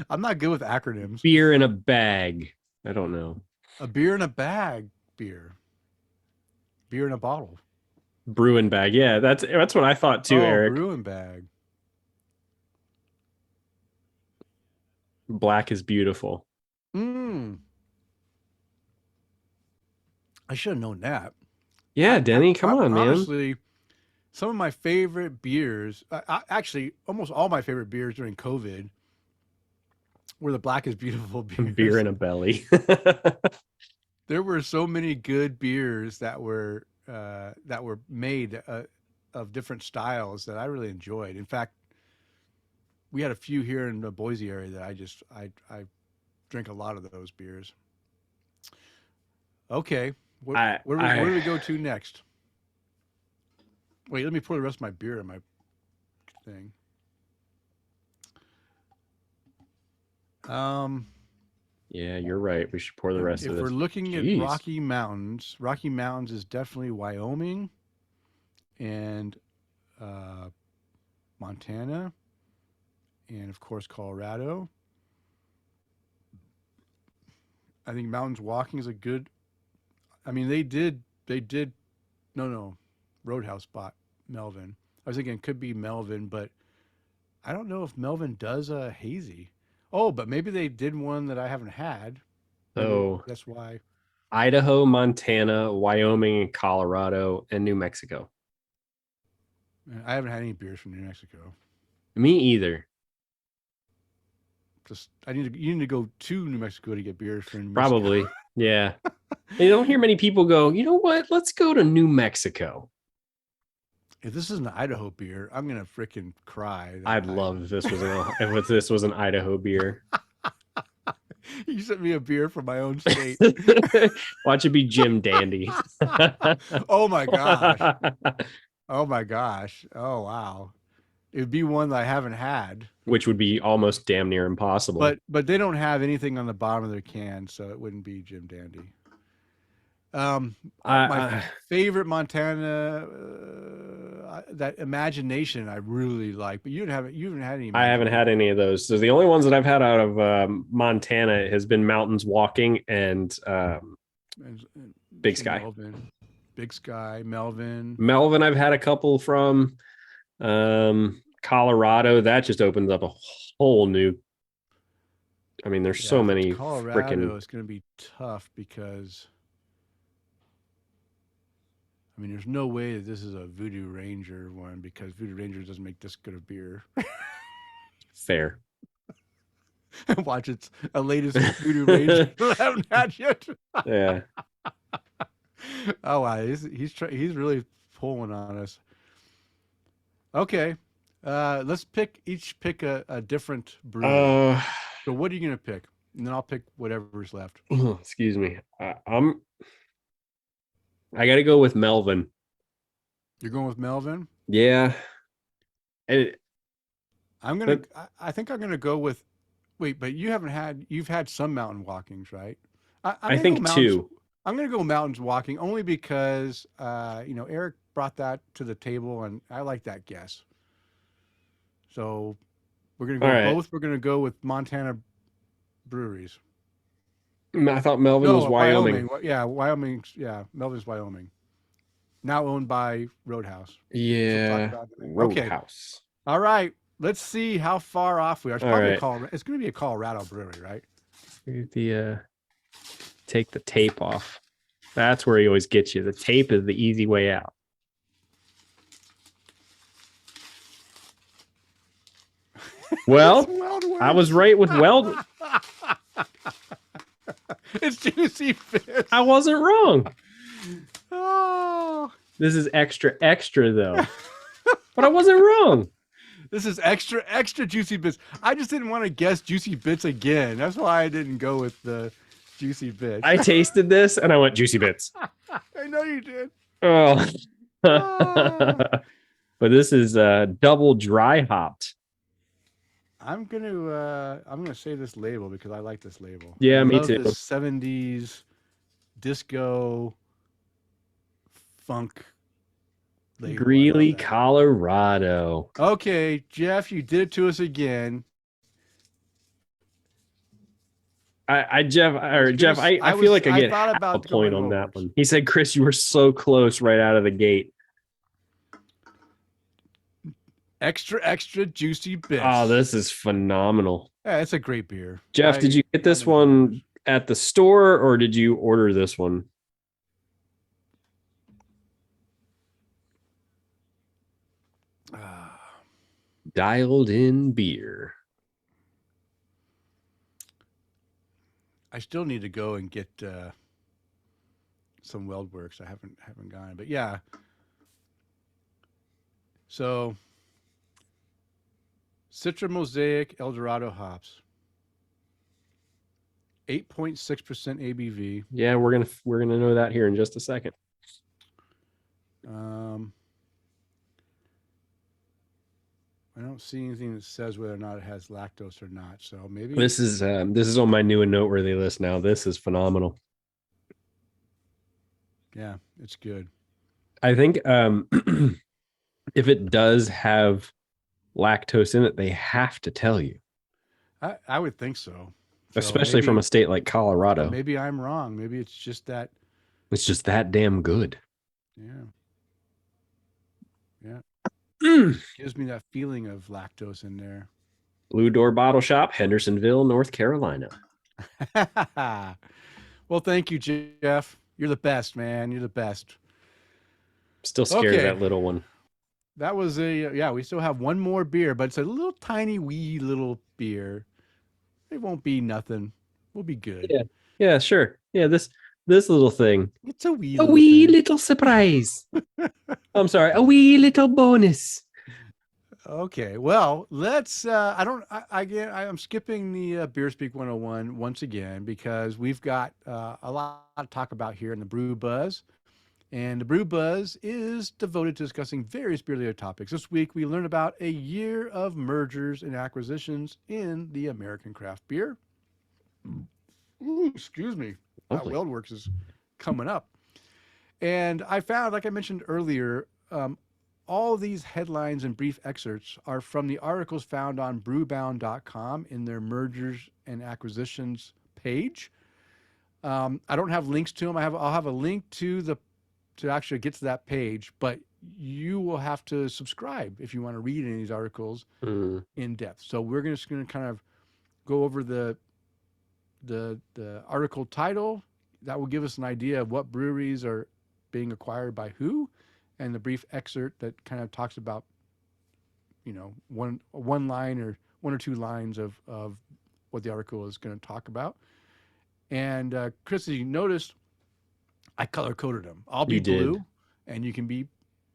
S1: I'm not good with acronyms.
S2: Beer in a bag. I don't know.
S1: A beer in a bag beer. Beer in a bottle.
S2: Brewing bag. Yeah, that's what I thought too, Eric.
S1: Brewing bag.
S2: Black is beautiful.
S1: I should have known that.
S2: Yeah, Denny, come on, man.
S1: Honestly, some of my favorite beers, actually, almost all my favorite beers during COVID were the Black is Beautiful beers.
S2: Beer in a belly.
S1: There were so many good beers that were made of different styles that I really enjoyed. In fact, we had a few here in the Boise area that I drink a lot of those beers. Okay. Where do we go to next? Wait, let me pour the rest of my beer in my thing.
S2: Yeah, you're right. We should pour the rest of this.
S1: If we're looking at Rocky Mountains is definitely Wyoming and Montana, and of course Colorado. I think Mountains Walking is a good. I mean, they did. No. Roadhouse bought Melvin. I was thinking it could be Melvin, but I don't know if Melvin does a hazy. Oh, but maybe they did one that I haven't had. Maybe
S2: So
S1: that's why.
S2: Idaho, Montana, Wyoming, Colorado, and New Mexico.
S1: I haven't had any beers from New Mexico.
S2: Me either.
S1: Just you need to go to New Mexico to get beers from New Mexico.
S2: Probably. Yeah. You don't hear many people go, you know what? Let's go to New Mexico.
S1: If this is an Idaho beer, I'm gonna freaking cry.
S2: I'd love if this was an Idaho beer.
S1: You sent me a beer from my own state.
S2: Watch it be Jim Dandy.
S1: Oh my gosh. Oh my gosh. Oh wow. It'd be one that I haven't had.
S2: Which would be almost damn near impossible.
S1: But they don't have anything on the bottom of their can, so it wouldn't be Jim Dandy. My favorite Montana, that Imagination, I really like, but you haven't had any.
S2: I haven't had any of those. So the only ones that I've had out of Montana has been Mountains Walking and Big Sky.
S1: Melvin. Big Sky, Melvin.
S2: Melvin, I've had a couple from Colorado. That just opens up a whole new. I mean, there's so many.
S1: Colorado is going to be tough because. I mean, there's no way that this is a Voodoo Ranger one because Voodoo Ranger doesn't make this good of beer.
S2: Fair.
S1: Watch, it's a latest Voodoo Ranger I haven't had yet.
S2: Yeah.
S1: Oh wow, he's really pulling on us. Okay, let's pick a different brew. So what are you gonna pick? And then I'll pick whatever's left.
S2: Excuse me. I got to go with Melvin.
S1: You're going with Melvin?
S2: Yeah.
S1: I think I'm gonna go with. Wait, but you've had some mountain walkings, right?
S2: I think two.
S1: I'm gonna go mountains walking only because Eric brought that to the table and I like that guess. So we're gonna go both. We're gonna go with Montana breweries.
S2: I thought Melvin was Wyoming.
S1: Yeah, Wyoming. Yeah, Melvin's Wyoming. Now owned by Roadhouse.
S2: Yeah. Roadhouse.
S1: Okay. All right. Let's see how far off we are. It's probably it's going to be a Colorado brewery, right?
S2: Take the tape off. That's where he always gets you. The tape is the easy way out. Well, I was right with Weld.
S1: It's Juicy Fish.
S2: I wasn't wrong.
S1: Oh.
S2: This is extra though. But I wasn't wrong.
S1: This is extra Juicy Bits. I just didn't want to guess Juicy Bits again. That's why I didn't go with the Juicy Bits.
S2: I tasted this and I went Juicy Bits.
S1: I know you did.
S2: Oh. But this is double dry hopped.
S1: I'm gonna say this label because I like this label.
S2: Yeah, me
S1: love
S2: too.
S1: This 70s disco funk label.
S2: Greeley, Colorado.
S1: Okay, Jeff, you did it to us again.
S2: Jeff, I feel like I get a point on that one. He said, Chris, you were so close right out of the gate.
S1: Extra Juicy Bits.
S2: Oh, this is phenomenal.
S1: Yeah, it's a great beer.
S2: Jeff, did you get this one at the store or did you order this one? Dialed in beer.
S1: I still need to go and get some Weldwerks. I haven't gone, but yeah. So Citra Mosaic Eldorado hops. 8.6% ABV.
S2: Yeah, we're gonna know that here in just a second.
S1: I don't see anything that says whether or not it has lactose or not. So maybe
S2: this is on my new and noteworthy list now. This is phenomenal.
S1: Yeah, it's good.
S2: I think if it does have lactose in it, they have to tell you.
S1: I would think so.
S2: Especially from a state like Colorado.
S1: Maybe I'm wrong. Maybe it's just that.
S2: It's just that damn good.
S1: Yeah.
S2: Mm.
S1: Gives me that feeling of lactose in there.
S2: Blue Door Bottle Shop, Hendersonville, North Carolina.
S1: Well, thank you, Jeff. You're the best, man. You're the best.
S2: Still scared of
S1: Okay,
S2: that little one.
S1: that was yeah. We still have one more beer, but it's a little tiny, wee little beer. It won't be nothing. We'll be good.
S2: Yeah. Yeah, sure. Yeah, this little thing.
S1: It's a wee
S2: A
S1: little
S2: wee
S1: thing.
S2: little surprise. I'm sorry, a wee little bonus.
S1: Okay, well, let's. I don't. Again, I'm skipping the Beer Speak 101 once again because we've got a lot to talk about here in the Brew Buzz. And the Brew Buzz is devoted to discussing various beer related topics. This week, we learned about a year of mergers and acquisitions in the American craft beer. Ooh, excuse me.
S2: Lovely.
S1: Weldwerks is coming up. And I found, like I mentioned earlier, all these headlines and brief excerpts are from the articles found on brewbound.com in their mergers and acquisitions page. I don't have links to them. I'll have a link to actually get to that page, but you will have to subscribe if you want to read any of these articles
S2: Mm.
S1: in depth. So we're just going to kind of go over the article title that will give us an idea of what breweries are being acquired by who, and the brief excerpt that kind of talks about one line or one or two lines of what the article is going to talk about. And Chris, as you noticed, I color coded them. I'll be
S2: You did.
S1: blue, and you can be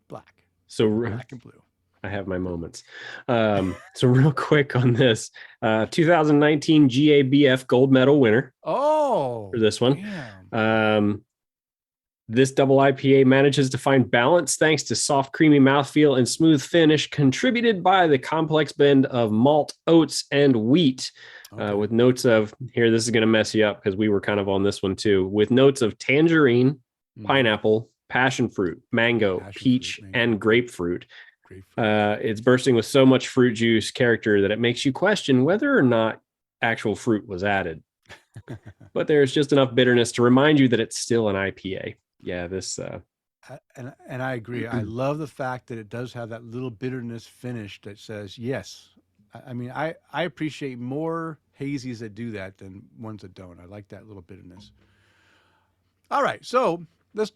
S1: black,
S2: So
S1: black and blue.
S2: I have my moments. So real quick on this, 2019 GABF gold medal winner for
S1: Oh,
S2: this one.
S1: damn.
S2: This double IPA manages to find balance thanks to soft, creamy mouthfeel and smooth finish, contributed by the complex blend of malt, oats, and wheat,
S1: Okay.
S2: with notes of, here, this is going to mess you up because we were kind of on this one too, with notes of tangerine, pineapple, passion fruit, mango, peach,
S1: mango,
S2: and grapefruit.
S1: grapefruit.
S2: It's bursting with so much fruit juice character that it makes you question whether or not actual fruit was added. But there's just enough bitterness to remind you that it's still an IPA. Yeah, this.
S1: And I agree. I love the fact that it does have that little bitterness finish that says yes. I mean, I appreciate more hazies that do that than ones that don't. I like that little bitterness. All right, so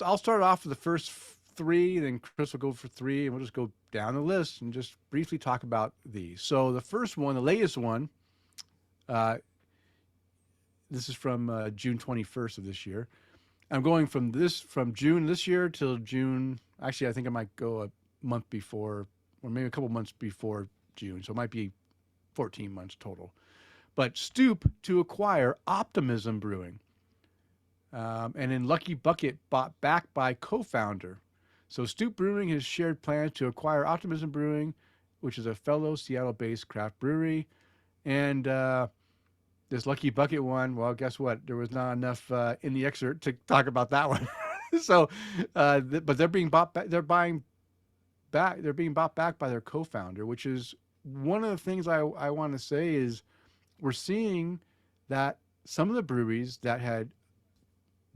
S1: I'll start off with the first three, then Chris will go for three, and we'll just go down the list and just briefly talk about these. So the first one, the latest one, uh, this is from June 21st of this year. I'm going from June this year till June. Actually, I think I might go a month before, or maybe a couple months before June. So it might be 14 months total. But Stoop to acquire Optimism Brewing. And in Lucky Bucket, bought back by co-founder. So Stoop Brewing has shared plans to acquire Optimism Brewing, which is a fellow Seattle-based craft brewery. And this Lucky Bucket one, well, guess what? There was not enough in the excerpt to talk about that one. So, but they're being bought back. They're buying back. They're being bought back by their co-founder, which is one of the things I want to say is we're seeing that some of the breweries that had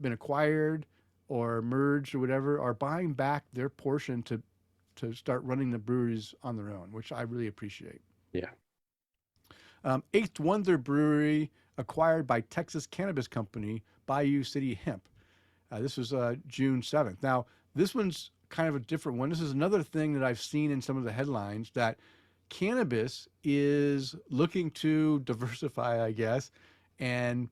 S1: been acquired or merged or whatever are buying back their portion to start running the breweries on their own, which I really appreciate.
S2: Yeah.
S1: Eighth Wonder Brewery acquired by Texas cannabis company Bayou City Hemp. This was June 7th. Now, this one's kind of a different one. This is another thing that I've seen in some of the headlines that cannabis is looking to diversify, I guess. And,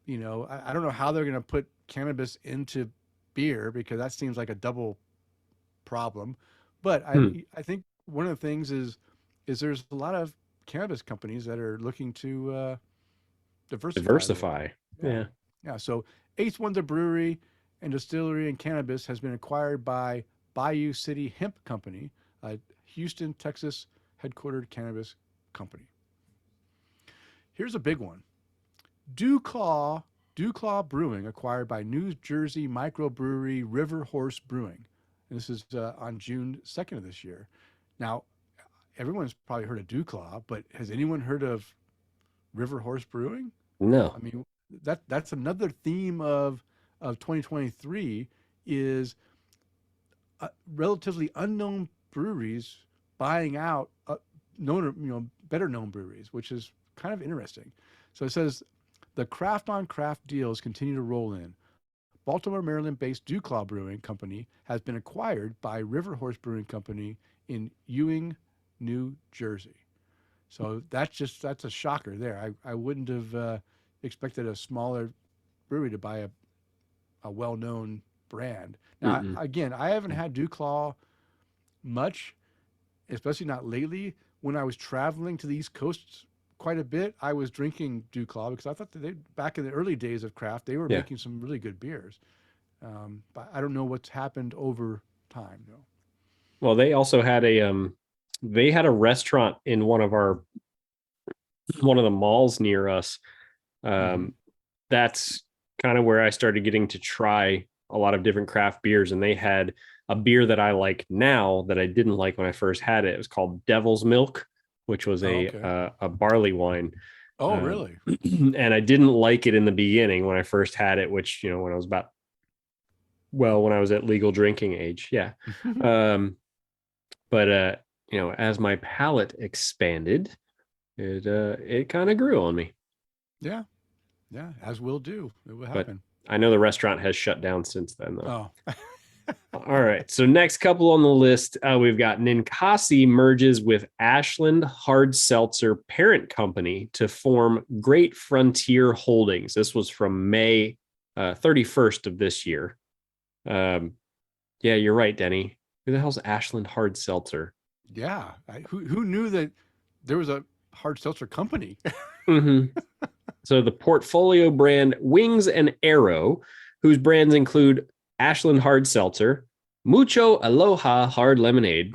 S1: I don't know how they're going to put cannabis into beer because that seems like a double problem. But I think one of the things is there's a lot of cannabis companies that are looking to
S2: Diversify. Yeah.
S1: Yeah. So Eighth Wonder Brewery and Distillery and Cannabis has been acquired by Bayou City Hemp Company, a Houston, Texas headquartered cannabis company. Here's a big one. Dewclaw Brewing acquired by New Jersey microbrewery River Horse Brewing. And this is on June 2nd of this year. Now, everyone's probably heard of Dewclaw, but has anyone heard of River Horse Brewing?
S2: No.
S1: I mean, that's another theme of 2023 is relatively unknown breweries buying out known, better known breweries, which is kind of interesting. So it says the craft on craft deals continue to roll in. Baltimore, Maryland-based Dewclaw Brewing Company has been acquired by River Horse Brewing Company in Ewing, New Jersey. So that's a shocker there. I wouldn't have expected a smaller brewery to buy a well-known brand. Now,
S2: Mm-mm.
S1: again, I haven't had Dewclaw much, especially not lately. When I was traveling to the East Coast quite a bit, I was drinking Dewclaw because I thought that back in the early days of craft, they were
S2: Yeah.
S1: making some really good beers. But I don't know what's happened over time, though.
S2: Well, they also had they had a restaurant in one of the malls near us.
S1: Mm-hmm.
S2: That's kind of where I started getting to try a lot of different craft beers, and they had a beer that I like now that I didn't like when I first had it. It was called Devil's Milk, which was
S1: Oh, okay.
S2: a barley wine.
S1: Oh,
S2: Um,
S1: really?
S2: and I didn't like it in the beginning when I first had it, which, when I was when I was at legal drinking age. Yeah. Um, but, as my palate expanded, it kind of grew on me.
S1: Yeah, yeah, as will do. It will
S2: But
S1: happen.
S2: I know the restaurant has shut down since then, though.
S1: Oh,
S2: All right. So next couple on the list, we've got Ninkasi merges with Ashland Hard Seltzer parent company to form Great Frontier Holdings. This was from May 31st of this year. Yeah, you're right, Denny. Who the hell's Ashland Hard Seltzer?
S1: yeah. Who knew that there was a hard seltzer company?
S2: Mm-hmm. So the portfolio brand Wings and Arrow, whose brands include Ashland Hard Seltzer, Mucho Aloha Hard Lemonade.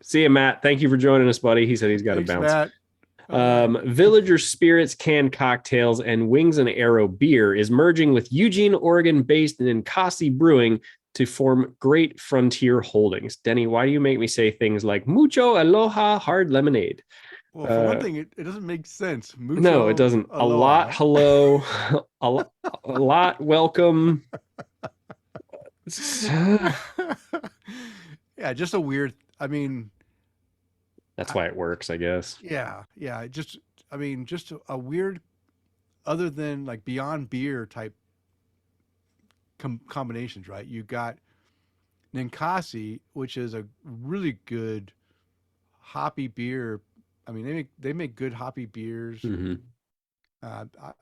S2: See you, Matt. Thank you for joining us, buddy. He said he's got to
S1: Thanks,
S2: bounce.
S1: Matt. All right.
S2: Villager Spirits canned cocktails and Wings and Arrow beer is merging with Eugene, Oregon-based Ninkasi Brewing to form Great Frontier Holdings. Denny, why do you make me say things like Mucho Aloha Hard Lemonade?
S1: Well, for one thing, it doesn't make sense.
S2: No, it
S1: Mucho
S2: doesn't. A lot,
S1: aloha.
S2: hello. A lot, welcome.
S1: Yeah, just a weird. I mean,
S2: That's why it works, I guess.
S1: yeah. Just a weird. Other than like beyond beer type combinations, right? You got Ninkasi, which is a really good hoppy beer. I mean, they make good hoppy beers.
S2: Mm-hmm.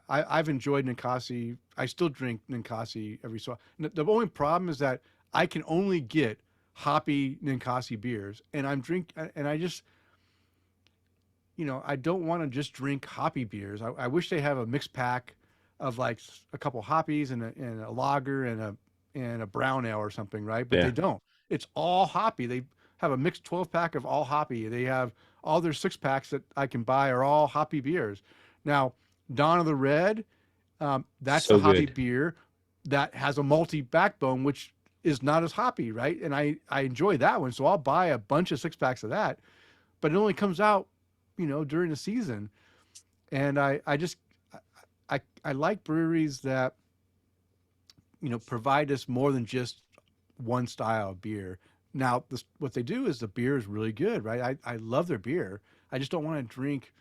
S1: I've enjoyed Ninkasi. I still drink Ninkasi every so. The only problem is that I can only get hoppy Ninkasi beers, and I just, I don't want to just drink hoppy beers. I wish they have a mixed pack of like a couple hoppies and a lager and a brown ale or something, right? But
S2: Yeah.
S1: they don't. It's all hoppy. They have a mixed 12 pack of all hoppy. They have all their six packs that I can buy are all hoppy beers. Now, Dawn of the Red, that's
S2: So
S1: the hoppy
S2: good.
S1: beer that has a malty backbone, which is not as hoppy, right? And I enjoy that one, so I'll buy a bunch of six packs of that. But it only comes out, during the season, and I just I like breweries that provide us more than just one style of beer. Now, what they do is the beer is really good, right? I love their beer. I just don't want to drink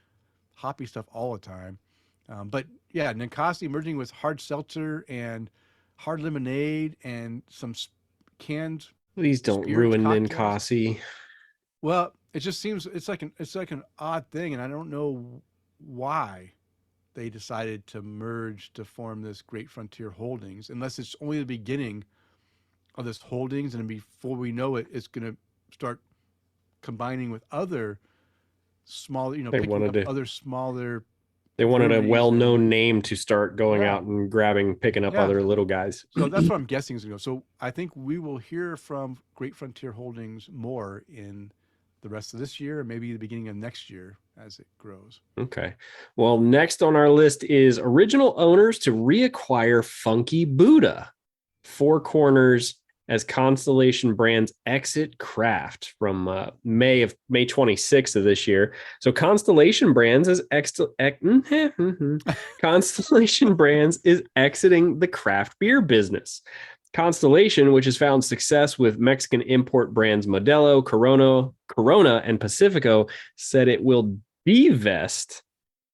S1: hoppy stuff all the time. But yeah, Ninkasi merging with hard seltzer and hard lemonade and some canned
S2: Please don't
S1: spirits
S2: ruin
S1: cocktails.
S2: Ninkasi.
S1: Well, it just seems it's like an odd thing, and I don't know why they decided to merge to form this Great Frontier Holdings, unless it's only the beginning of this holdings, and before we know it, it's going to start combining with other smaller,
S2: They
S1: picking
S2: wanted
S1: up
S2: to
S1: other smaller
S2: they wanted a
S1: breweries and
S2: well-known name to start going
S1: yeah,
S2: out and picking up
S1: yeah.
S2: other little guys.
S1: So that's what I'm guessing is going to go. So I think we will hear from Great Frontier Holdings more in the rest of this year and maybe the beginning of next year as it grows.
S2: Okay. Well, next on our list is original owners to reacquire Funky Buddha. Four Corners as Constellation Brands exit craft from May 26th of this year. So Constellation Brands is Constellation Brands is exiting the craft beer business. Constellation, which has found success with Mexican import brands Modelo, Corona, and Pacifico, said it will divest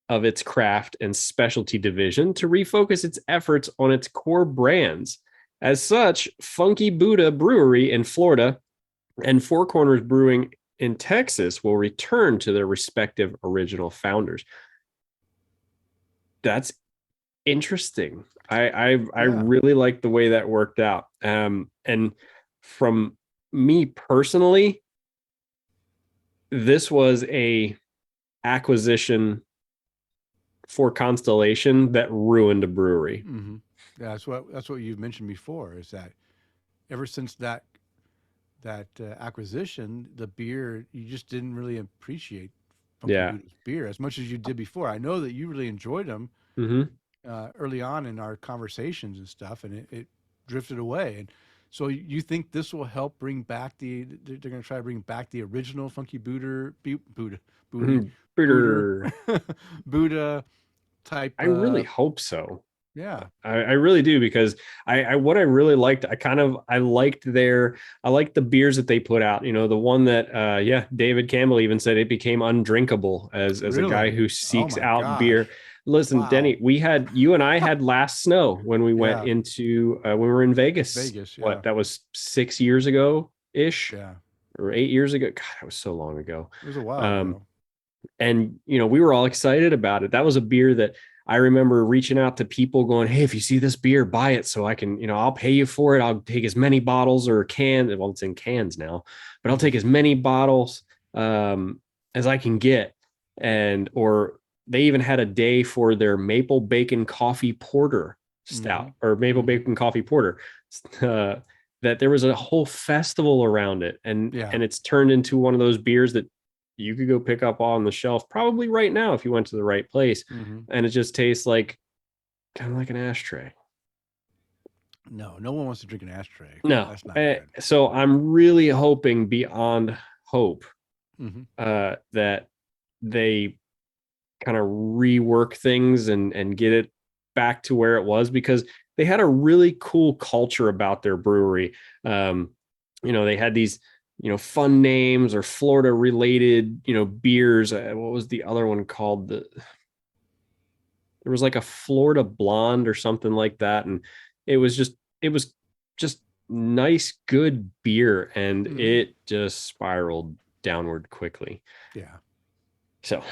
S2: of its craft and specialty division to refocus its efforts on its core brands. As such, Funky Buddha Brewery in Florida and Four Corners Brewing in Texas will return to their respective original founders. That's interesting. I really like the way that worked out. And from me personally, this was a acquisition for Constellation that ruined a brewery.
S1: Mm-hmm. Yeah, that's what you've mentioned before. Is that ever since that acquisition, the beer you just didn't really appreciate Funky Buddha's beer as much as you did before. I know that you really enjoyed them early on in our conversations and stuff, and it drifted away. And so you think this will help bring back they're going to try to bring back the original Funky Buddha Buddha type.
S2: I really hope so.
S1: Yeah,
S2: I really do, because what I really liked, I liked the beers that they put out. The one that David Campbell even said it became undrinkable as really? A guy who seeks out gosh. Beer. Listen, wow. Denny, you and I had last snow when we went into when we were in Vegas. What, that was 6 years ago ish, or 8 years ago. God, that was so long ago.
S1: It was a while ago.
S2: And we were all excited about it. That was a beer that I remember reaching out to people going, "Hey, if you see this beer, buy it so I can, I'll pay you for it. I'll take as many bottles or cans." Well, it's in cans now, but I'll take as many bottles as I can get. Or they even had a day for their maple bacon coffee porter stout or maple bacon coffee porter, that there was a whole festival around it. And it's turned into one of those beers that you could go pick up on the shelf probably right now if you went to the right place. And it just tastes kind of like an ashtray.
S1: No one wants to drink an ashtray.
S2: No. That's not good. So I'm really hoping beyond hope that they kind of rework things and get it back to where it was, because they had a really cool culture about their brewery. They had these fun names or Florida related, beers. What was the other one called? There was like a Florida blonde or something like that. And it was just nice, good beer. And it just spiraled downward quickly.
S1: Yeah.
S2: So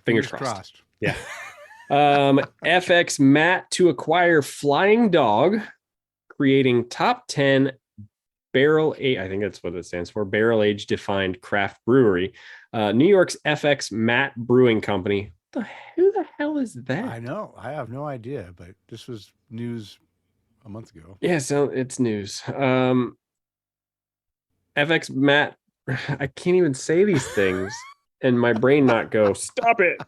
S2: fingers crossed. Yeah. FX Matt to acquire Flying Dog, creating top 10 barrel age, I think that's what it stands for, barrel age defined craft brewery. New York's FX Matt Brewing Company. Who the hell is that?
S1: I know. I have no idea, but this was news a month ago.
S2: Yeah, so it's news. FX Matt, I can't even say these things and my brain not go, stop it.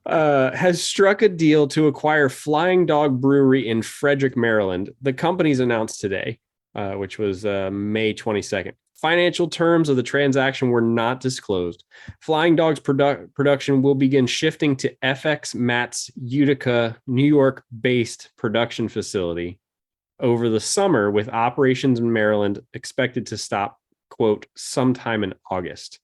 S2: Has struck a deal to acquire Flying Dog Brewery in Frederick, Maryland. The company's announced today, which was May 22nd. Financial terms of the transaction were not disclosed. Flying Dog's production will begin shifting to FX Matt's Utica, New York-based production facility over the summer, with operations in Maryland expected to stop, quote, sometime in August.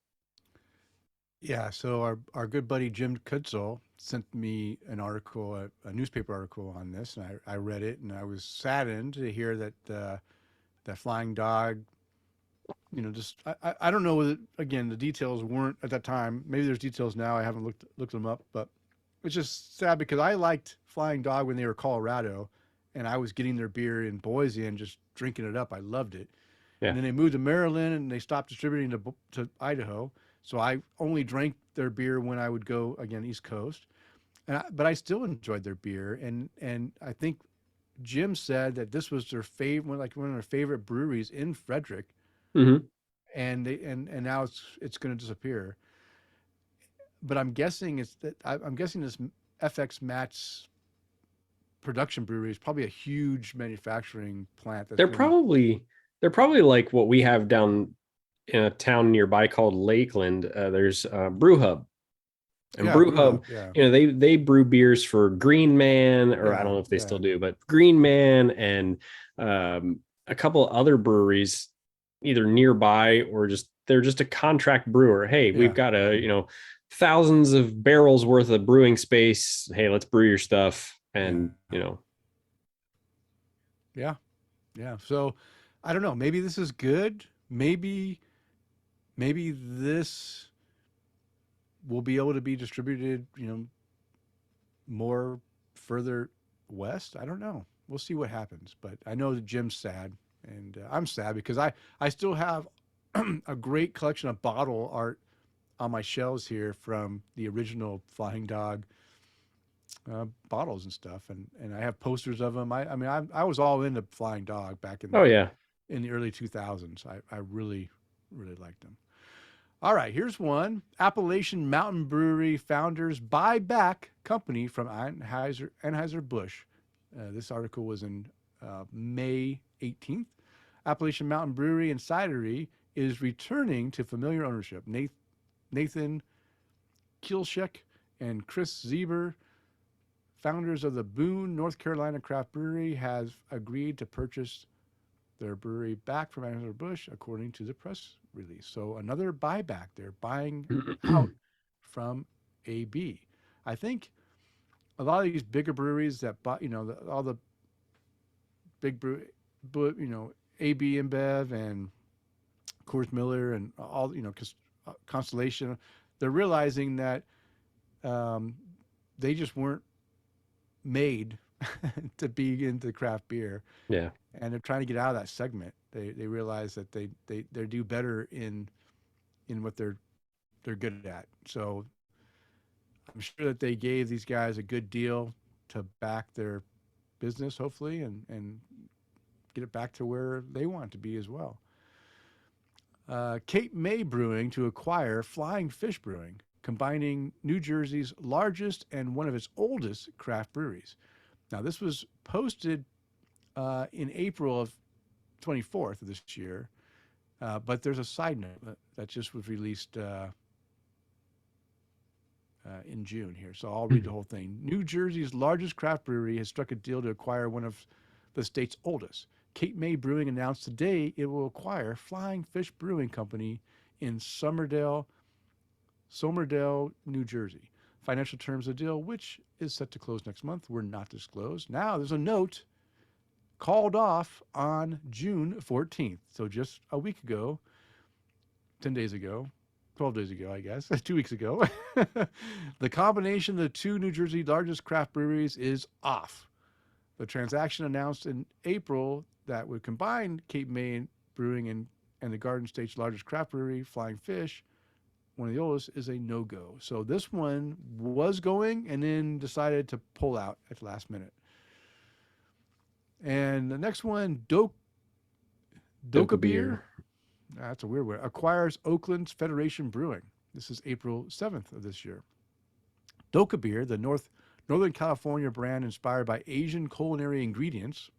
S1: Yeah, so our good buddy Jim Kutzel sent me an article, a newspaper article on this, and I read it, and I was saddened to hear that that Flying Dog, I don't know whether, again, the details weren't at that time. Maybe there's details now. I haven't looked them up, but it's just sad because I liked Flying Dog when they were Colorado, and I was getting their beer in Boise and just drinking it up. I loved it. Yeah. And then they moved to Maryland and they stopped distributing to Idaho. So I only drank their beer when I would go, again, East Coast. But I still enjoyed their beer. And I think Jim said that this was their one of their favorite breweries in Frederick. Mm-hmm. And now it's going to disappear. But I'm guessing this FX Matt's production brewery is probably a huge manufacturing plant.
S2: They're probably like what we have down in a town nearby called Lakeland. There's Brew Hub. And
S1: Yeah,
S2: Brew
S1: Brew
S2: Hub,
S1: Hub. Yeah.
S2: they brew beers for Green Man, or I don't
S1: Yeah.
S2: know if they still
S1: Yeah.
S2: do, but Green Man and a couple other breweries either nearby or just they're just a contract brewer. Hey, we've
S1: Yeah.
S2: got thousands of barrels worth of brewing space. Hey, let's brew your stuff.
S1: Yeah.
S2: And
S1: Yeah. Yeah. So I don't know. Maybe this is good. Maybe this will be able to be distributed, more further west. I don't know. We'll see what happens. But I know that Jim's sad, and I'm sad because I still have a great collection of bottle art on my shelves here from the original Flying Dog bottles and stuff, and I have posters of them. I mean I was all into Flying Dog back
S2: oh yeah.
S1: in the early 2000s. I really really liked them. All right, here's one. Appalachian Mountain Brewery founders buy back company from Anheuser-Busch. This article was in May 18th. Appalachian Mountain Brewery and Cidery is returning to familiar ownership. Nathan Kilshek and Chris Zeber, founders of the Boone, North Carolina craft brewery, has agreed to purchase their brewery back from Anheuser-Busch, according to the press release. So another buyback. They're buying out from AB. I think a lot of these bigger breweries that buy, all the big AB InBev and Coors Miller and all, Constellation, they're realizing that they just weren't made to be into craft beer,
S2: Yeah.
S1: and they're trying to get out of that segment. They realize that they do better in what they're good at. So I'm sure that they gave these guys a good deal to back their business, hopefully, and get it back to where they want it to be as well. Cape May Brewing to acquire Flying Fish Brewing, combining New Jersey's largest and one of its oldest craft breweries. Now, this was posted in April of 24th of this year, but there's a side note that just was released in June here. So I'll read the whole thing. New Jersey's largest craft brewery has struck a deal to acquire one of the state's oldest. Cape May Brewing announced today it will acquire Flying Fish Brewing Company in Somerdale, New Jersey. Financial terms of the deal, which is set to close next month, were not disclosed. Now there's a note called off on June 14th. So just a week ago, 10 days ago, 12 days ago, I guess, 2 weeks ago, the combination of the two New Jersey largest craft breweries is off. The transaction announced in April that would combine Cape May Brewing and the Garden State's largest craft brewery, Flying Fish, one of the oldest, is a no-go. So this one was going and then decided to pull out at the last minute. And the next one, Doka Beer, that's a weird word, acquires Oakland's Federation Brewing. This is April 7th of this year. Doka Beer, the Northern California brand inspired by Asian culinary ingredients,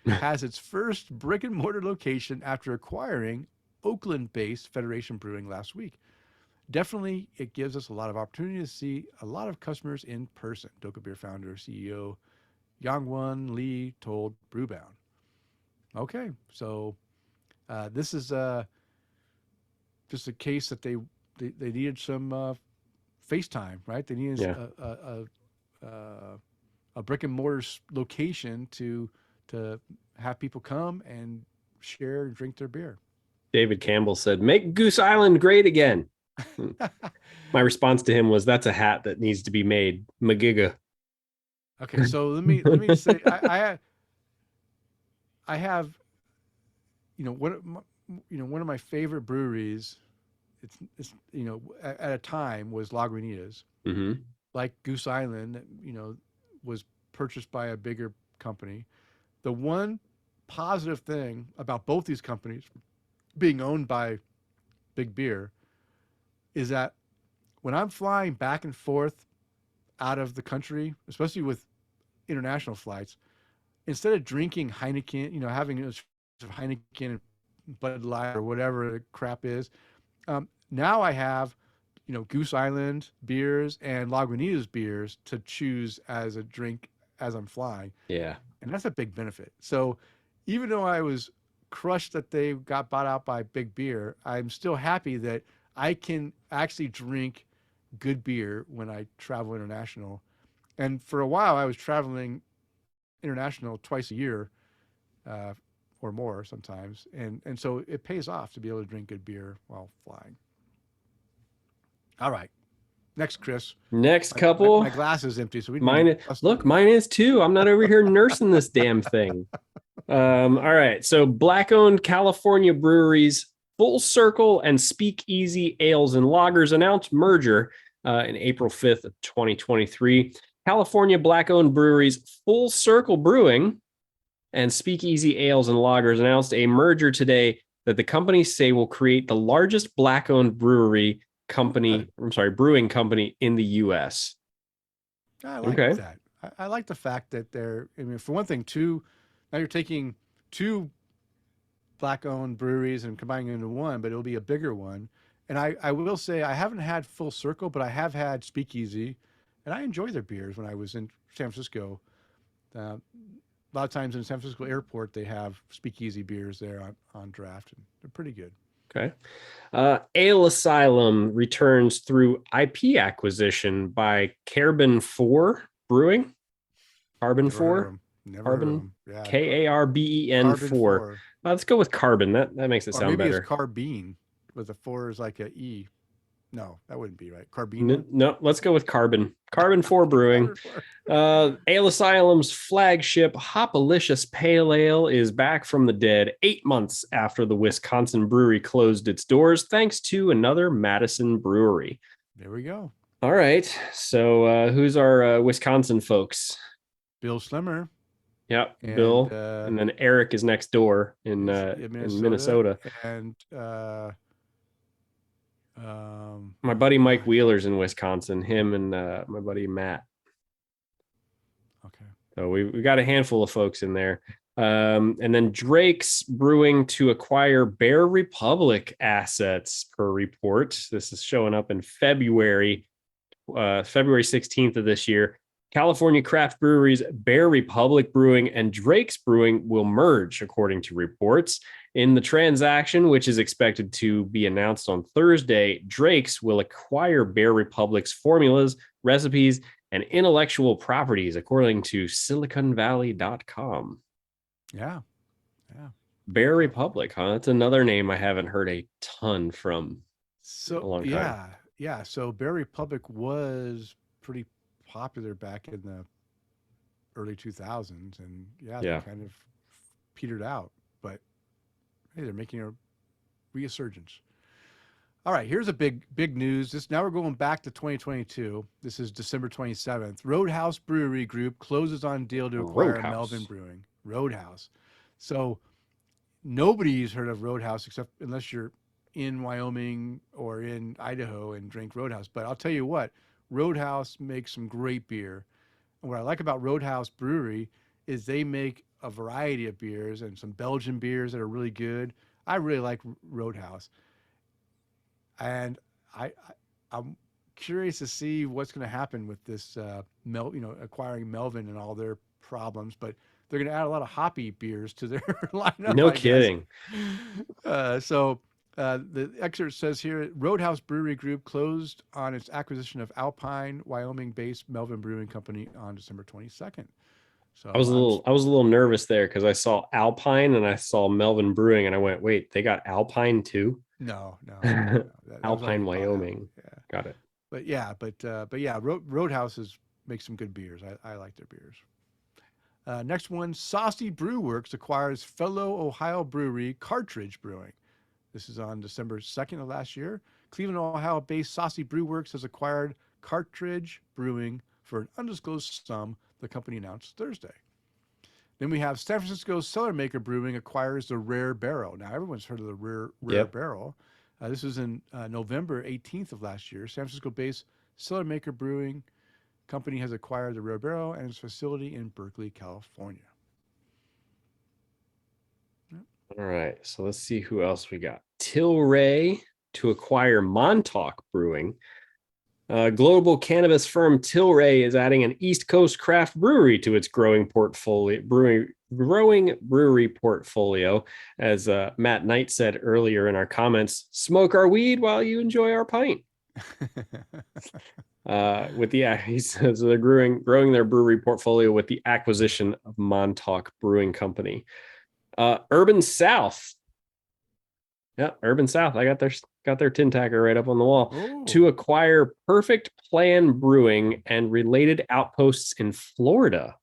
S1: has its first brick and mortar location after acquiring Oakland-based Federation Brewing last week. Definitely, it gives us a lot of opportunity to see a lot of customers in person, Doka Beer founder, CEO Yangwon Lee told Brewbound. Okay, so this is just a case that they needed some FaceTime, right? They needed a brick and mortar location to have people come and share and drink their beer.
S2: David Campbell said, "Make Goose Island great again." My response to him was, "That's a hat that needs to be made." Magiga.
S1: Okay, so let me say, I have, one of my favorite breweries. It's at a time was Lagunitas.
S2: Mm-hmm.
S1: Like Goose Island, was purchased by a bigger company. The one positive thing about both these companies being owned by Big Beer is that when I'm flying back and forth out of the country, especially with international flights, instead of drinking Heineken, having a Heineken and Bud Light or whatever the crap is, now I have Goose Island beers and Lagunitas beers to choose as a drink as I'm flying.
S2: Yeah.
S1: And that's a big benefit. So even though I was crushed that they got bought out by Big Beer, I'm still happy that I can actually drink good beer when I travel international. And for a while, I was traveling international twice a year, uh, or more sometimes, and so it pays off to be able to drink good beer while flying. All right, next, Chris.
S2: Next
S1: My
S2: couple.
S1: glass is empty, so we need to
S2: Mine,
S1: bust
S2: look,
S1: it.
S2: mine is too. I'm not over here nursing this damn thing. All right. So black owned California breweries Full Circle and Speakeasy Ales and Lagers announced merger in April 5th of 2023. California black owned breweries Full Circle Brewing and Speakeasy Ales and Lagers announced a merger today that the companies say will create the largest black owned brewing company in the US.
S1: I like
S2: Okay.
S1: that. I like the fact that they're. I mean, for one thing, now you're taking two black-owned breweries and combining them into one, but it'll be a bigger one. And I will say I haven't had Full Circle, but I have had Speakeasy, and I enjoy their beers when I was in San Francisco. A lot of times in San Francisco airport, they have Speakeasy beers there on draft, and they're pretty good.
S2: Okay. Ale Asylum returns through IP acquisition by Carbon 4 Brewing. Carbon
S1: Never heard of
S2: 4?
S1: them. Never heard of
S2: Carbon?
S1: them. Yeah,
S2: Karben
S1: Carbon
S2: 4.
S1: Four,
S2: Let's go with Carbon. That makes it
S1: or
S2: sound
S1: maybe it's
S2: better.
S1: Carbine, with a four is like a E. No, that wouldn't be right. Carbina.
S2: No, let's go with Carbon. Carbon 4 Brewing.
S1: Carbon 4.
S2: Ale Asylum's flagship Hopalicious Pale Ale is back from the dead 8 months after the Wisconsin brewery closed its doors, thanks to another Madison brewery.
S1: There we go.
S2: All right. So who's our Wisconsin folks?
S1: Bill Slimmer.
S2: Yep,
S1: And,
S2: Bill. And then Eric is next door in Minnesota.
S1: And
S2: my buddy Mike Wheeler's in Wisconsin. Him and my buddy Matt.
S1: Okay.
S2: So we got a handful of folks in there. And then Drake's Brewing to acquire Bear Republic assets per report. This is showing up in February 16th of this year. California craft breweries Bear Republic Brewing and Drake's Brewing will merge, according to reports. In the transaction, which is expected to be announced on Thursday, Drake's will acquire Bear Republic's formulas, recipes, and intellectual properties, according to SiliconValley.com.
S1: Yeah.
S2: Bear Republic, huh? That's another name I haven't heard a ton from
S1: So
S2: a long time.
S1: Yeah. So Bear Republic was pretty popular back in the early 2000s, and they kind of petered out. But hey, they're making a resurgence. All right, here's a big news. Now we're going back to 2022. This is December 27th. Roadhouse Brewery Group closes on deal to acquire Melvin Brewing. Roadhouse. So nobody's heard of Roadhouse except unless you're in Wyoming or in Idaho and drink Roadhouse. But I'll tell you what, Roadhouse makes some great beer. And what I like about Roadhouse Brewery is they make a variety of beers and some Belgian beers that are really good. I really like Roadhouse. And I'm curious to see what's going to happen with this, acquiring Melvin and all their problems. But they're going to add a lot of hoppy beers to their lineup.
S2: No kidding.
S1: The excerpt says here, Roadhouse Brewery Group closed on its acquisition of Alpine, Wyoming-based Melvin Brewing Company on December 22nd. So
S2: I was a little nervous there because I saw Alpine and I saw Melvin Brewing and I went, wait, they got Alpine too?
S1: No.
S2: Alpine, Wyoming.
S1: Yeah.
S2: Got it.
S1: Roadhouse makes some good beers. I like their beers. Next one, Saucy Brewworks acquires fellow Ohio brewery Cartridge Brewing. This is on December 2nd of last year. Cleveland, Ohio-based Saucy Brewworks has acquired Cartridge Brewing for an undisclosed sum, the company announced Thursday. Then we have San Francisco Cellar Maker Brewing acquires the Rare Barrel. Now, everyone's heard of the Rare Barrel. This was in November 18th of last year. San Francisco-based Cellar Maker Brewing Company has acquired the Rare Barrel and its facility in Berkeley, California.
S2: All right, so let's see who else we got. Tilray to acquire Montauk Brewing. Global cannabis firm Tilray is adding an East Coast craft brewery to its growing brewery portfolio. As Matt Knight said earlier in our comments, smoke our weed while you enjoy our pint. He says they're growing their brewery portfolio with the acquisition of Montauk Brewing Company. Urban South. Yeah, Urban South. I got their tin tacker right up on the wall.
S1: Ooh.
S2: To acquire Perfect Plan Brewing and related outposts in Florida.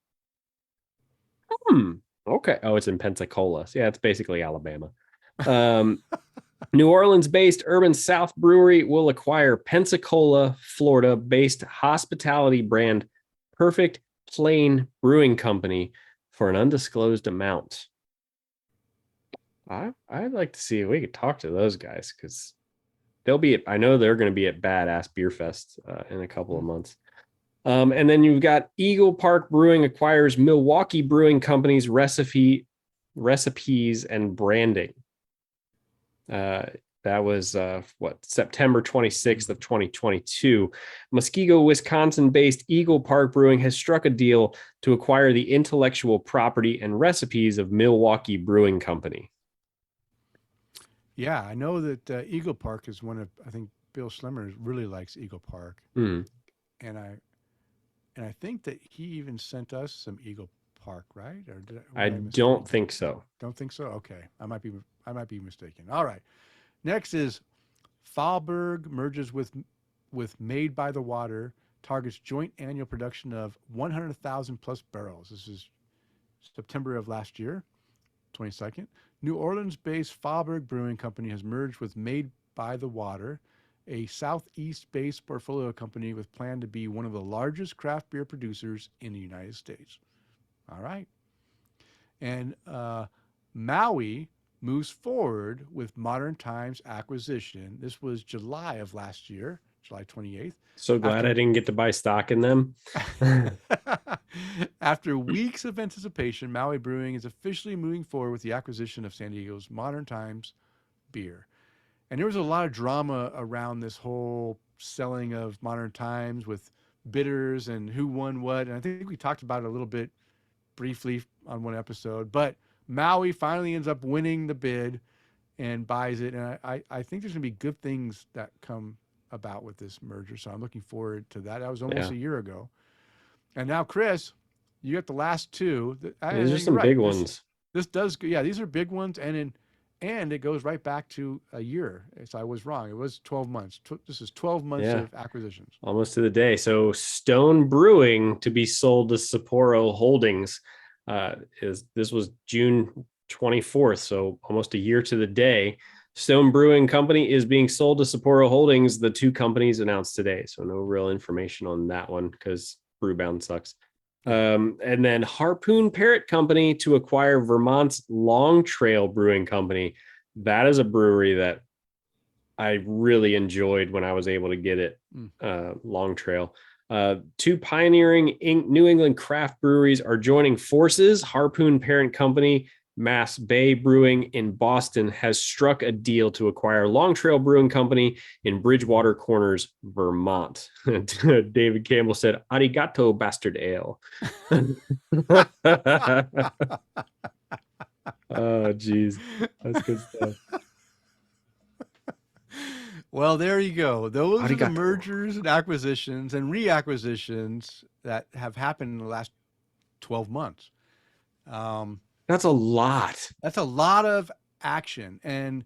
S2: Okay. Oh, it's in Pensacola. So yeah, it's basically Alabama. New Orleans-based Urban South Brewery will acquire Pensacola, Florida-based hospitality brand Perfect Plain Brewing Company for an undisclosed amount. I'd like to see if we could talk to those guys, because I know they're going to be at Badass Beer Fest in a couple of months. And then you've got Eagle Park Brewing acquires Milwaukee Brewing Company's recipes and branding. That was September 26th of 2022. Muskego, Wisconsin-based Eagle Park Brewing has struck a deal to acquire the intellectual property and recipes of Milwaukee Brewing Company.
S1: Yeah, I know that Eagle Park is one of, I think Bill Schlemmer really likes Eagle Park.
S2: Mm.
S1: And I think that he even sent us some Eagle Park, right? Or
S2: I don't think so.
S1: Don't think so? Okay. I might be mistaken. All right. Next is Thalberg merges with Made by the Water, targets joint annual production of 100,000 plus barrels. This is September of last year, 22nd. New Orleans-based Thalberg Brewing Company has merged with Made by the Water, a Southeast-based portfolio company with plan to be one of the largest craft beer producers in the United States. All right. And Maui moves forward with Modern Times acquisition. This was July of last year, July 28th.
S2: So glad I didn't get to buy stock in them.
S1: After weeks of anticipation, Maui Brewing is officially moving forward with the acquisition of San Diego's Modern Times beer. And there was a lot of drama around this whole selling of Modern Times with bidders and who won what. And I think we talked about it a little bit briefly on one episode. But Maui finally ends up winning the bid and buys it. And I think there's going to be good things that come about with this merger. So I'm looking forward to that. That was almost a year ago. And now, Chris, you got the last two.
S2: These are some big ones.
S1: This does, yeah, these are big ones. And it goes right back to a year. So I was wrong. It was 12 months. This is 12 months of acquisitions.
S2: Almost to the day. So Stone Brewing to be sold to Sapporo Holdings. This was June 24th, so almost a year to the day. Stone Brewing Company is being sold to Sapporo Holdings. The two companies announced today, so no real information on that one because Brewbound sucks. And then Harpoon Parrot Company to acquire Vermont's Long Trail Brewing Company. That is a brewery that I really enjoyed when I was able to get it. Long Trail. Two pioneering New England craft breweries are joining forces. Harpoon Parent Company, Mass Bay Brewing in Boston, has struck a deal to acquire Long Trail Brewing Company in Bridgewater Corners, Vermont. David Campbell said, "Arigato, bastard ale." Oh, geez. That's good stuff.
S1: Well, there you go. Those are the mergers and acquisitions and reacquisitions that have happened in the last 12 months.
S2: That's a lot.
S1: That's a lot of action. And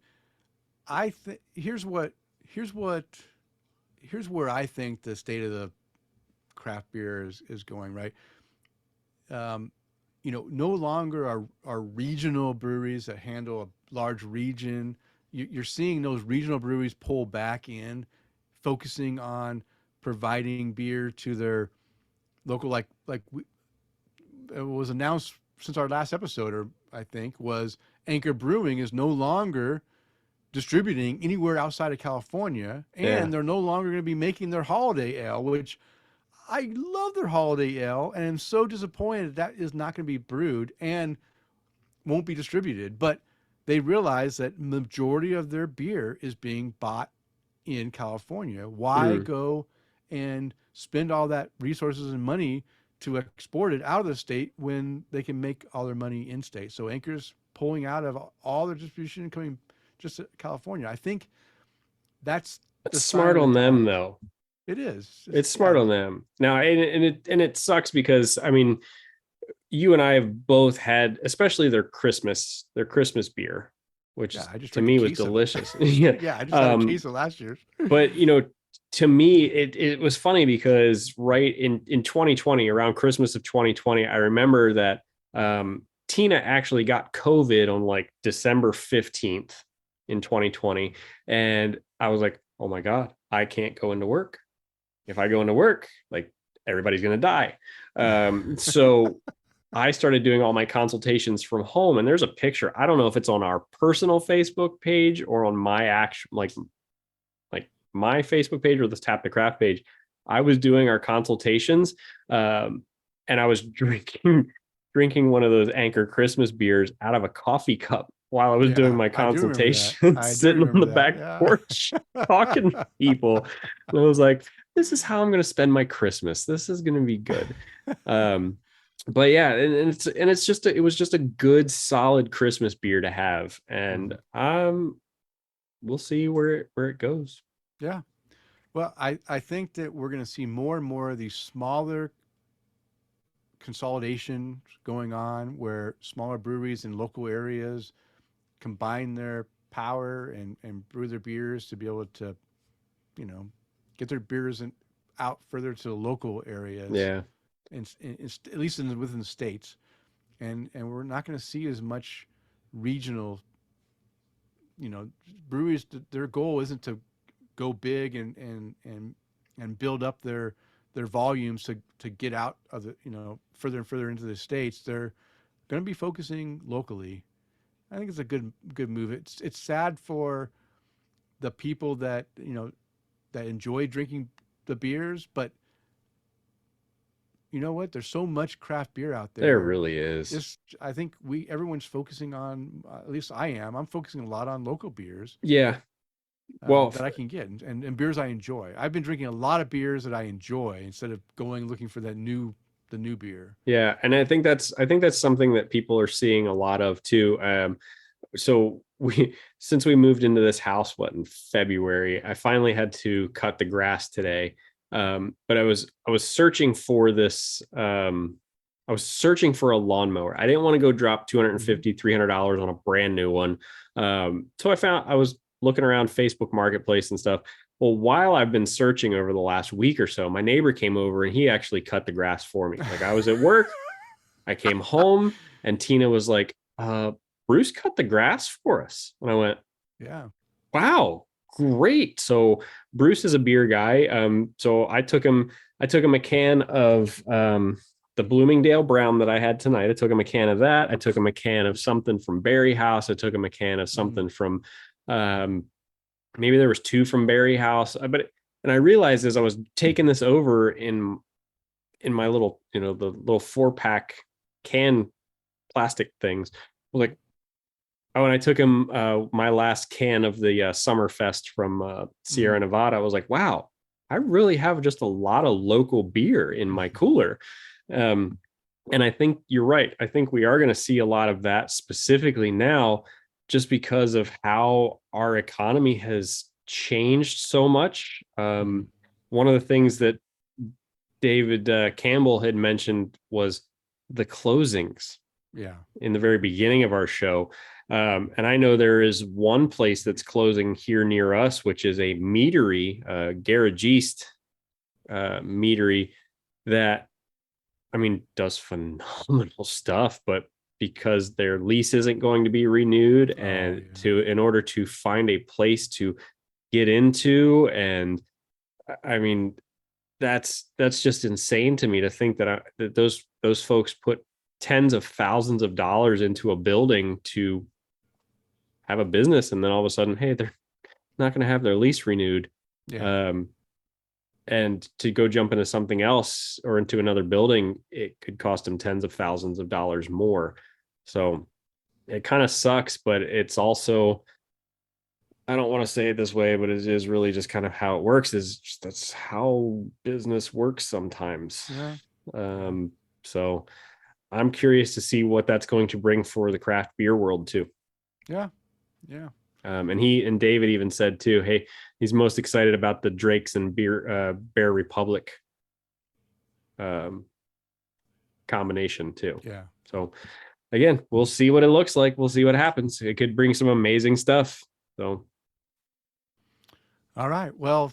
S1: I think here's where I think the state of the craft beer is going, right? No longer are regional breweries that handle a large region. You're seeing those regional breweries pull back in, focusing on providing beer to their local, it was announced since our last episode, or I think, was Anchor Brewing is no longer distributing anywhere outside of California, and they're no longer going to be making their holiday ale, which I love their holiday ale, and I'm so disappointed that is not going to be brewed and won't be distributed. But they realize that majority of their beer is being bought in California. Why
S2: Mm.
S1: go and spend all that resources and money to export it out of the state when they can make all their money in state? So Anchor's pulling out of all their distribution and coming just to California. I think that's
S2: That's
S1: the sign
S2: smart
S1: of the
S2: on them,
S1: times.
S2: though.
S1: It is.
S2: It's
S1: Yeah,
S2: smart on them. Now, and it sucks because I mean, you and I have both had, especially their Christmas beer, which
S1: yeah.
S2: is,
S1: I just
S2: to
S1: drank a
S2: me, was
S1: case of it.
S2: delicious. Yeah.
S1: Yeah, I just had a case of last year's.
S2: But to me, it was funny because right in 2020, around Christmas of 2020, I remember that Tina actually got COVID on like December 15th in 2020. And I was like, oh my God, I can't go into work. If I go into work, like everybody's going to die. So I started doing all my consultations from home, and there's a picture. I don't know if it's on our personal Facebook page or on my actual, like my Facebook page or the Tap the Craft page. I was doing our consultations, and I was drinking one of those Anchor Christmas beers out of a coffee cup while I was doing
S1: Yeah,
S2: my
S1: I do remember that.
S2: consultation,
S1: I do
S2: sitting on the
S1: remember that.
S2: back porch talking to people. And I was like, this is how I'm going to spend my Christmas. This is going to be good. But yeah, it was just a good, solid Christmas beer to have. And we'll see where it goes.
S1: Yeah. Well, I think that we're going to see more and more of these smaller consolidations going on where smaller breweries in local areas combine their power and brew their beers to be able to, you know, get their beers out further to the local areas,
S2: Yeah.
S1: at least within the states. And we're not going to see as much regional, breweries. Their goal isn't to go big and build up their volumes to get out of the further and further into the states. They're going to be focusing locally. I think it's a good move. It's sad for the people that that enjoy drinking the beers, but you know what? There's so much craft beer out
S2: There
S1: there.
S2: really is.
S1: I think everyone's focusing on, at least I am. I'm focusing a lot on local beers
S2: Yeah. Well,
S1: that I can get and beers I enjoy. I've been drinking a lot of beers that I enjoy instead of going looking for the new beer.
S2: yeah, and I think that's something that people are seeing a lot of too. So since we moved into this house, what, in February, I finally had to cut the grass today. But I was searching for this. I was searching for a lawnmower. I didn't want to go drop $250, $300 on a brand new one. So I was looking around Facebook Marketplace and stuff. Well, while I've been searching over the last week or so, my neighbor came over and he actually cut the grass for me. Like, I was at work, I came home, and Tina was like, Bruce cut the grass for us. And I went,
S1: Yeah.
S2: wow, great. So Bruce is a beer guy. So I took him a can of the Bloomingdale Brown that I had tonight. I took him a can of that. I took him a can of something from Berry House. I took him a can of something from maybe there was two from Berry House. And I realized as I was taking this over in my little, the little 4-pack can plastic things, I was like, oh, and I took him my last can of the Summerfest from Sierra Nevada. I was like, wow, I really have just a lot of local beer in my cooler. And I think you're right. I think we are going to see a lot of that specifically now, just because of how our economy has changed so much. One of the things that David Campbell had mentioned was the closings.
S1: Yeah.
S2: In the very beginning of our show. And I know there is one place that's closing here near us, which is a meadery, Garage East meadery that, I mean, does phenomenal stuff, but because their lease isn't going to be renewed, and in order to find a place to get into, and I mean, that's just insane to me to think that those folks put tens of thousands of dollars into a building to have a business, and then all of a sudden, hey, they're not going to have their lease renewed.
S1: Yeah.
S2: And to go jump into something else or into another building, it could cost them tens of thousands of dollars more. So it kind of sucks, but it's also, I don't want to say it this way, but it is really just kind of how it works. Is just, that's how business works sometimes.
S1: Yeah.
S2: Um, so I'm curious to see what that's going to bring for the craft beer world too.
S1: Yeah. Yeah.
S2: And he and David even said too, hey, he's most excited about the Drakes and Bear Republic um, combination too.
S1: Yeah.
S2: So again, we'll see what it looks like. We'll see what happens. It could bring some amazing stuff. So
S1: All right. Well,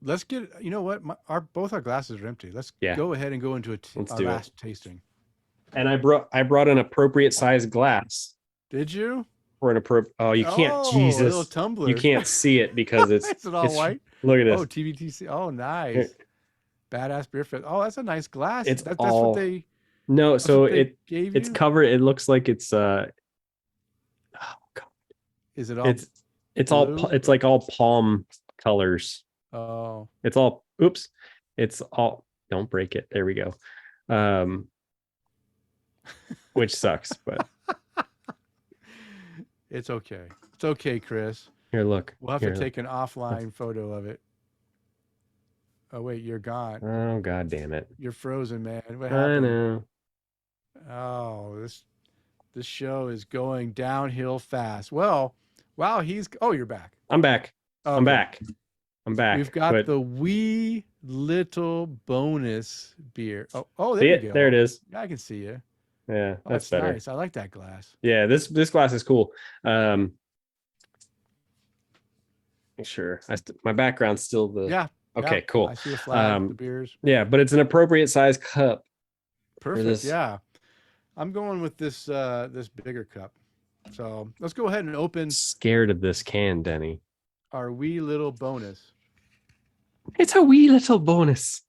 S1: let's get. You know what? Both our glasses are empty. Let's
S2: yeah,
S1: go ahead and go into
S2: let's
S1: our
S2: do it.
S1: last tasting.
S2: And I brought an appropriate size glass
S1: Did you?
S2: for an appropriate. Oh, you can't.
S1: Oh, a little
S2: Jesus, you
S1: tumbler.
S2: can't see it because
S1: Is it all
S2: it's.
S1: white?
S2: Look at
S1: Oh,
S2: this.
S1: TBTC. Oh, nice. Badass beer fit. Oh, that's a nice glass.
S2: It's
S1: That's what
S2: all
S1: they.
S2: no.
S1: That's
S2: So
S1: what they gave
S2: it's
S1: you.
S2: covered. It looks like it's oh God.
S1: Is it all
S2: It's all
S1: blue?
S2: it's like all palm colors.
S1: Oh,
S2: It's all oops. It's all don't break it. There we go. Um which sucks, but
S1: it's okay. It's okay, Chris.
S2: here look.
S1: We'll have
S2: Here,
S1: to
S2: look.
S1: take an offline photo of it. Oh wait, you're gone.
S2: Oh God damn it.
S1: You're frozen, man. What
S2: I
S1: happened?
S2: know.
S1: Oh, this show is going downhill fast. Well, wow, oh, you're back.
S2: I'm back. I'm
S1: Okay.
S2: back. I'm back.
S1: We've got
S2: But
S1: the wee little bonus beer. Oh, there
S2: see
S1: you
S2: it?
S1: go.
S2: There it is.
S1: I can see you.
S2: Yeah,
S1: Oh,
S2: that's
S1: that's
S2: better.
S1: nice. I like that glass.
S2: Yeah, this glass is cool. Sure. My background's still the
S1: Yeah.
S2: okay,
S1: Yeah.
S2: cool.
S1: I see the flag, the beers.
S2: Yeah, but it's an appropriate size cup for
S1: Perfect.
S2: this.
S1: Yeah. I'm going with this bigger cup. So let's go ahead and open
S2: Scared of this can, Denny.
S1: our wee little bonus.
S2: It's a wee little bonus.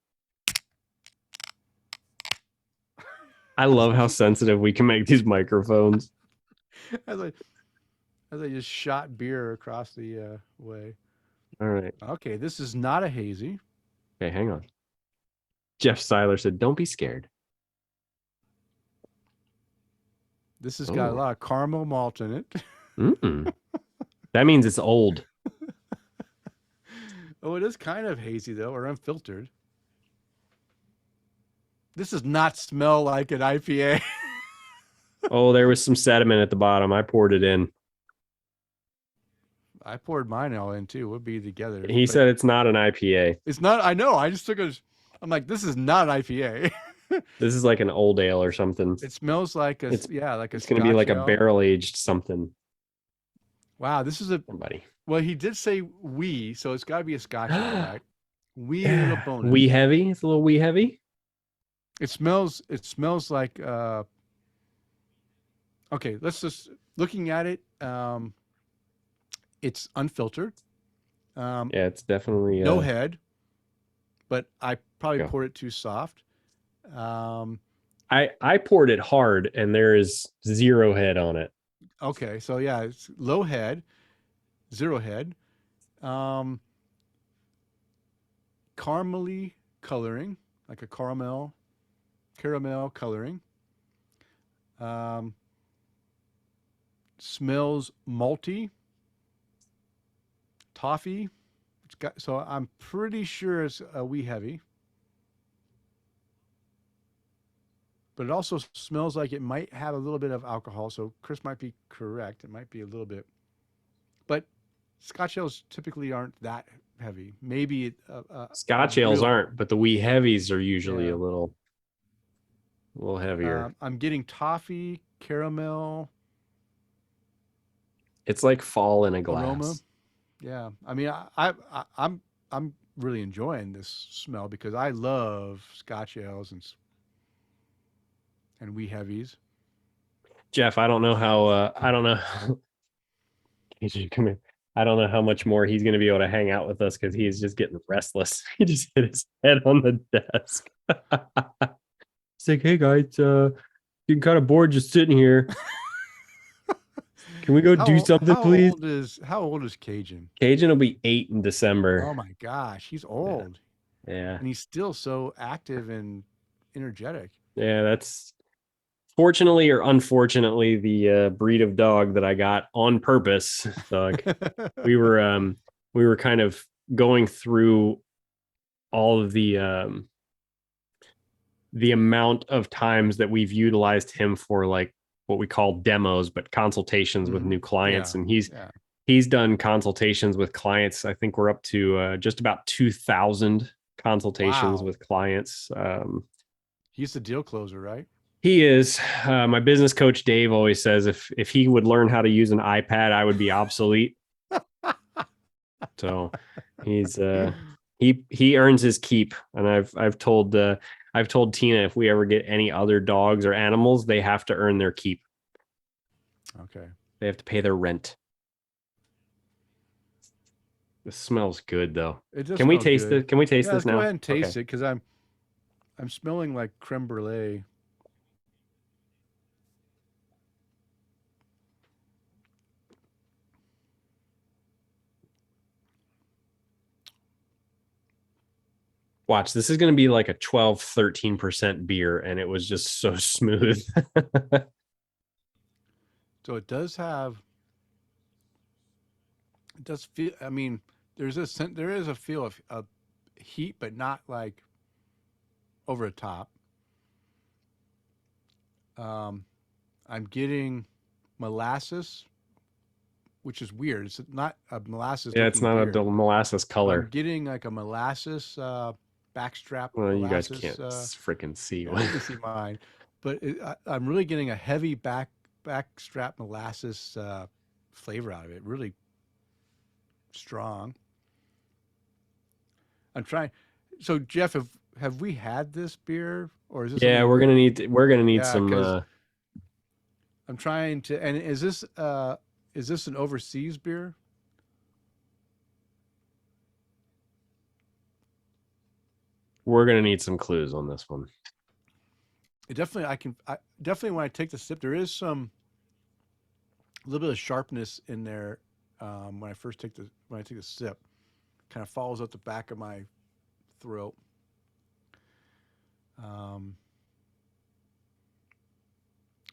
S2: I love how sensitive we can make these microphones.
S1: as I just shot beer across the way.
S2: All right.
S1: Okay, this is not a hazy.
S2: Okay, hang on. Jeff Seiler said, "Don't be scared."
S1: This has got a lot of caramel malt in it.
S2: That means it's old.
S1: Oh, it is kind of hazy though, or unfiltered. This does not smell like an IPA.
S2: Oh, there was some sediment at the bottom. I poured it in.
S1: I poured mine all in too. We'll be together.
S2: He said it's not an IPA.
S1: It's not. I know. I just took a. I'm like, this is not an IPA.
S2: This is like an old ale or something.
S1: It smells like a
S2: It's
S1: Scotch
S2: going to be like
S1: ale.
S2: a barrel aged something.
S1: Wow, this is a.
S2: Somebody.
S1: Well, he did say wee, so it's got to be a Scotch ale, right? Wee little bonus.
S2: Wee heavy. It's a little wee heavy.
S1: It smells. It smells like. Okay, let's just looking at it. It's unfiltered.
S2: Yeah, it's definitely
S1: No head, but I probably
S2: Go.
S1: poured it too soft.
S2: I poured it hard, and there is 0 head on it.
S1: Okay, so yeah, it's low head, 0 head, caramely coloring, like a caramel coloring. Smells malty, toffee. It's got, so I'm pretty sure it's a wee heavy, but it also smells like it might have a little bit of alcohol. So Chris might be correct. It might be a little bit, but Scotch ales typically aren't that heavy. Maybe
S2: Scotch ales aren't, but the wee heavies are usually
S1: Yeah.
S2: a little heavier.
S1: I'm getting toffee, caramel,
S2: It's like fall in a glass.
S1: aroma. Yeah, I mean, I'm really enjoying this smell because I love Scotch ales and wee heavies.
S2: Jeff, I don't know how. I don't know. Come here. I don't know how much more he's going to be able to hang out with us because he's just getting restless. He just hit his head on the desk. It's like, hey guys, getting kind of bored just sitting here. Can we go do something, please?
S1: How old is Cajun?
S2: Cajun will be 8 in December.
S1: Oh my gosh, he's old.
S2: Yeah.
S1: And he's still so active and energetic.
S2: Yeah, that's Fortunately or unfortunately, the breed of dog that I got on purpose, dog, we were we were kind of going through all of the amount of times that we've utilized him for like what we call demos, but consultations with new clients.
S1: Yeah.
S2: And he's
S1: Yeah.
S2: he's done consultations with clients. I think we're up to just about 2,000 consultations
S1: Wow.
S2: with clients.
S1: He's the deal closer, right?
S2: He is. My business coach Dave always says if he would learn how to use an iPad, I would be obsolete. So he's he earns his keep, and I've told Tina if we ever get any other dogs or animals, they have to earn their keep.
S1: Okay.
S2: They have to pay their rent. This smells good though.
S1: It does
S2: Can we
S1: smell
S2: taste
S1: good.
S2: this? Can we taste
S1: Yeah,
S2: this
S1: let's go
S2: now?
S1: ahead and taste
S2: Okay.
S1: it because I'm smelling like creme brulee.
S2: Watch, this is going to be like a 12, 13% beer, and it was just so smooth.
S1: So it does have. It does feel. I mean, there is a feel of heat, but not like over the top. Um, I'm getting molasses, which is weird. It's not a molasses
S2: Yeah, it's
S1: looking
S2: not a
S1: beer,
S2: molasses
S1: but I'm
S2: color.
S1: getting like a molasses backstrap
S2: Well, you guys
S1: molasses.
S2: can't freaking see.
S1: Yeah, you can see mine, but I'm really getting a heavy backstrap molasses flavor out of it. Really strong. I'm trying. So Jeff, have we had this beer, or is this
S2: Yeah,
S1: something we're?
S2: we're gonna need
S1: Yeah,
S2: some.
S1: because I'm trying to. And is this an overseas beer?
S2: We're gonna need some clues on this one.
S1: It definitely. I definitely when I take the sip, there is some a little bit of sharpness in there when I take the sip. Kind of falls up the back of my throat. Um,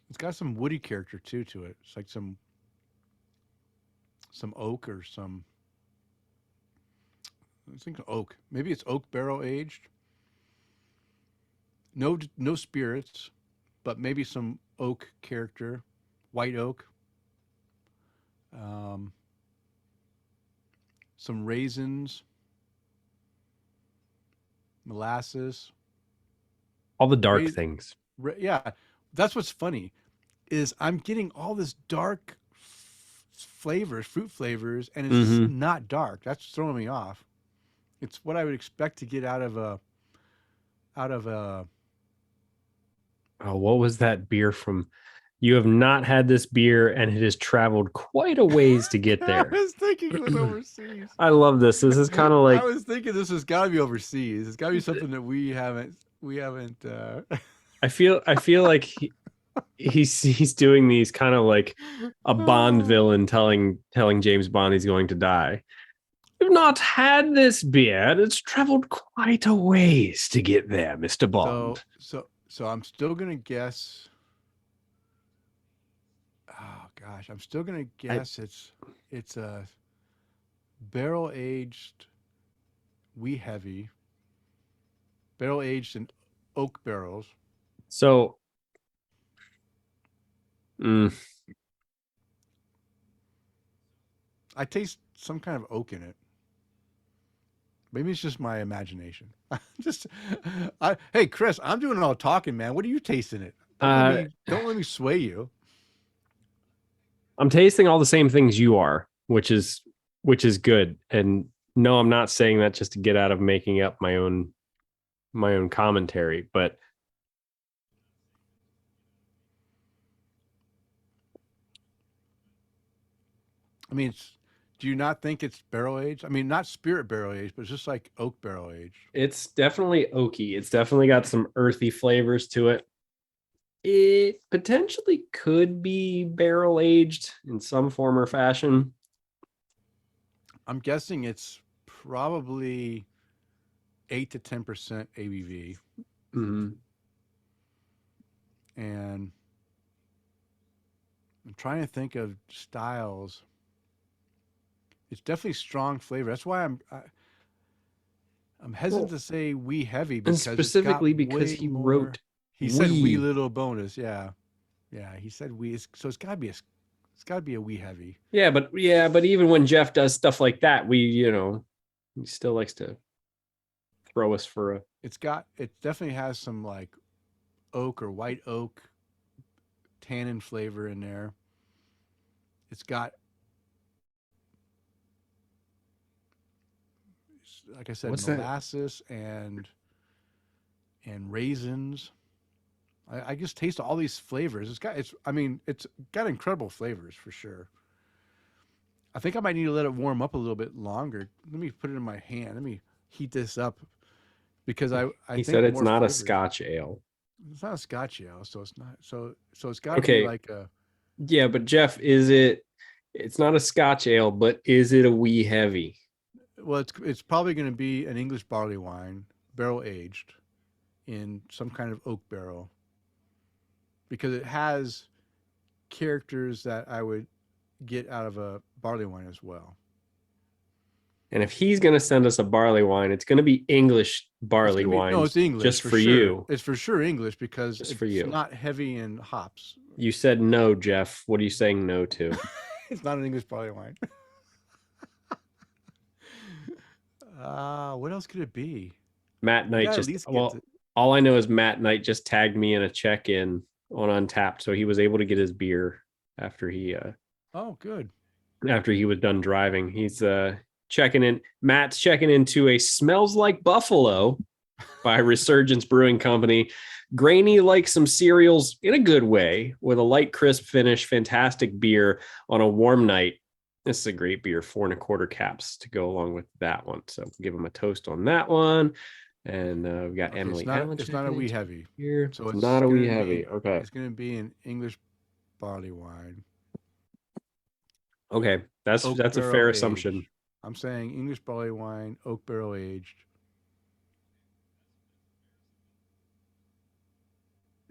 S1: it's got some woody character too to it. It's like some oak or some. I think oak. Maybe it's oak barrel aged. No spirits, but maybe some oak character, white oak. Um, some raisins, molasses.
S2: All the dark
S1: Rais-
S2: things.
S1: yeah, that's what's funny is I'm getting all this dark flavors, fruit flavors, and it's
S2: Mm-hmm.
S1: not dark. That's throwing me off. It's what I would expect to get out of a.
S2: Oh, what was that beer from? You have not had this beer, and it has traveled quite a ways to get
S1: I
S2: there.
S1: was thinking it was overseas.
S2: I love this. This is kind of
S1: I
S2: like
S1: was thinking this has got to be overseas. It's got to be something that we haven't.
S2: I feel like he's doing these kind of like a Bond villain telling James Bond he's going to die. You've not had this beer, and it's traveled quite a ways to get there, Mr. Bond.
S1: So I'm still gonna guess. Oh gosh, I'm still gonna
S2: I,
S1: guess it's a barrel aged wee heavy barrel aged in oak barrels.
S2: so mm,
S1: I taste some kind of oak in it. Maybe it's just my imagination. just, hey Chris, I'm doing all talking, man. What are you tasting it?
S2: uh,
S1: Don't let me sway you.
S2: I'm tasting all the same things you are, which is good. And no, I'm not saying that just to get out of making up my own commentary, but
S1: I mean, do you not think it's barrel aged? I mean, not spirit barrel aged, but it's just like oak barrel aged.
S2: it's definitely oaky. It's definitely got some earthy flavors to it. It potentially could be barrel aged in some form or fashion.
S1: I'm guessing it's probably 8 to 10% ABV,
S2: Mm-hmm.
S1: and I'm trying to think of styles. It's definitely strong flavor. That's why I'm hesitant
S2: Well,
S1: to say wee heavy
S2: and
S1: because it's got
S2: specifically because
S1: way
S2: he
S1: more.
S2: wrote
S1: He said wee
S2: we.
S1: little bonus. Yeah, yeah. He said wee. So it's got to be it's got to be a wee heavy.
S2: But even when Jeff does stuff like that, he still likes to throw us for a.
S1: It definitely has some like oak or white oak tannin flavor in there. It's got, like I said,
S2: What's that?
S1: molasses and raisins. I just taste all these flavors. I mean, it's got incredible flavors for sure. I think I might need to let it warm up a little bit longer. Let me put it in my hand. Let me heat this up because I
S2: He said
S1: think
S2: it's
S1: more
S2: not a
S1: flavors.
S2: Scotch ale.
S1: It's not a Scotch ale, so it's not. So it's got to be
S2: Okay,
S1: like a.
S2: yeah, but Jeff, is it? It's not a Scotch ale, but is it a wee heavy?
S1: Well, it's probably going to be an English barley wine, barrel aged, in some kind of oak barrel, because it has characters that I would get out of a barley wine as well.
S2: And if he's going to send us a barley wine, it's going to be English
S1: It's
S2: barley
S1: gonna be no,
S2: wines
S1: it's English
S2: just
S1: for
S2: for
S1: sure.
S2: you.
S1: It's for sure English because
S2: Just for
S1: it's
S2: you.
S1: not heavy in hops.
S2: You said no, Jeff. What are you saying no to?
S1: It's not an English barley wine. What else could it be?
S2: Matt
S1: I
S2: Knight
S1: gotta at
S2: just,
S1: least get to.
S2: well, all I know is Matt Knight just tagged me in a check in on Untapped. So he was able to get his beer after
S1: Oh, good.
S2: he was done driving. He's checking in. Matt's checking into a Smells Like Buffalo by Resurgence Brewing Company. Grainy like some cereals in a good way with a light, crisp finish. Fantastic beer on a warm night. This is a great beer, 4.25 caps to go along with that one. So give him a toast on that one. And we got
S1: Okay,
S2: Emily Allen
S1: it's not a
S2: checking
S1: wee
S2: into
S1: heavy,
S2: here.
S1: so
S2: It's not a wee heavy. Okay.
S1: it's gonna be an English barley wine,
S2: Okay.
S1: oak
S2: That's a fair
S1: barrel
S2: assumption.
S1: aged. I'm saying English barley wine, oak barrel aged.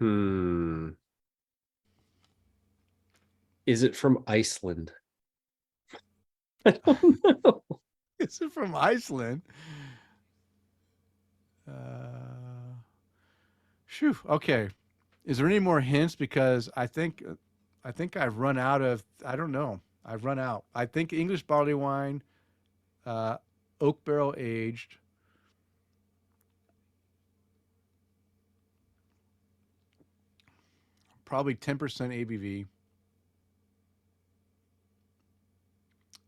S2: Hmm. Is it from Iceland? I don't know.
S1: Is it from Iceland? Uh, Phew. Okay. Is there any more hints? Because I think I've run out of. I don't know. I've run out. I think English barley wine, uh, oak barrel aged. Probably 10% ABV.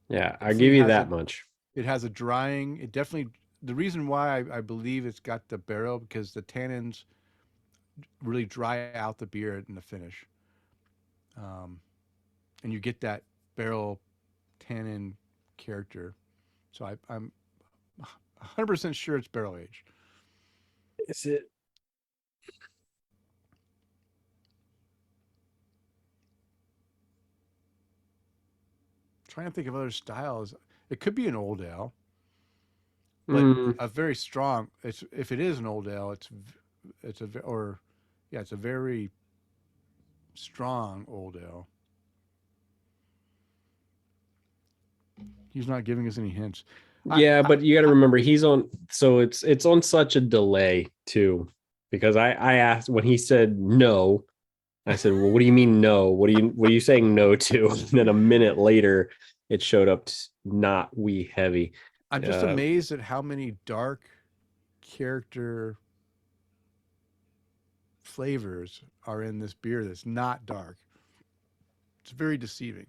S2: Yeah, I'll
S1: Definitely
S2: give you
S1: has
S2: that much.
S1: it has a drying. It definitely the reason why I believe it's got the barrel because the tannins really dry out the beer in the finish, um, and you get that barrel tannin character. So I'm 100% sure it's barrel aged.
S2: Is it?
S1: Trying to think of other styles. It could be an old ale, but
S2: Mm,
S1: a very strong. It's if it is an old ale, it's a or yeah, it's a very strong old ale. He's not giving us any hints.
S2: yeah, but you got to
S1: I
S2: remember he's on. So it's on such a delay too, because I asked when he said no. I said, "Well, what do you mean no? What are you saying no to?" And then a minute later, it showed up not wee heavy.
S1: I'm just
S2: Uh,
S1: amazed at how many dark character flavors are in this beer that's not dark. It's very deceiving.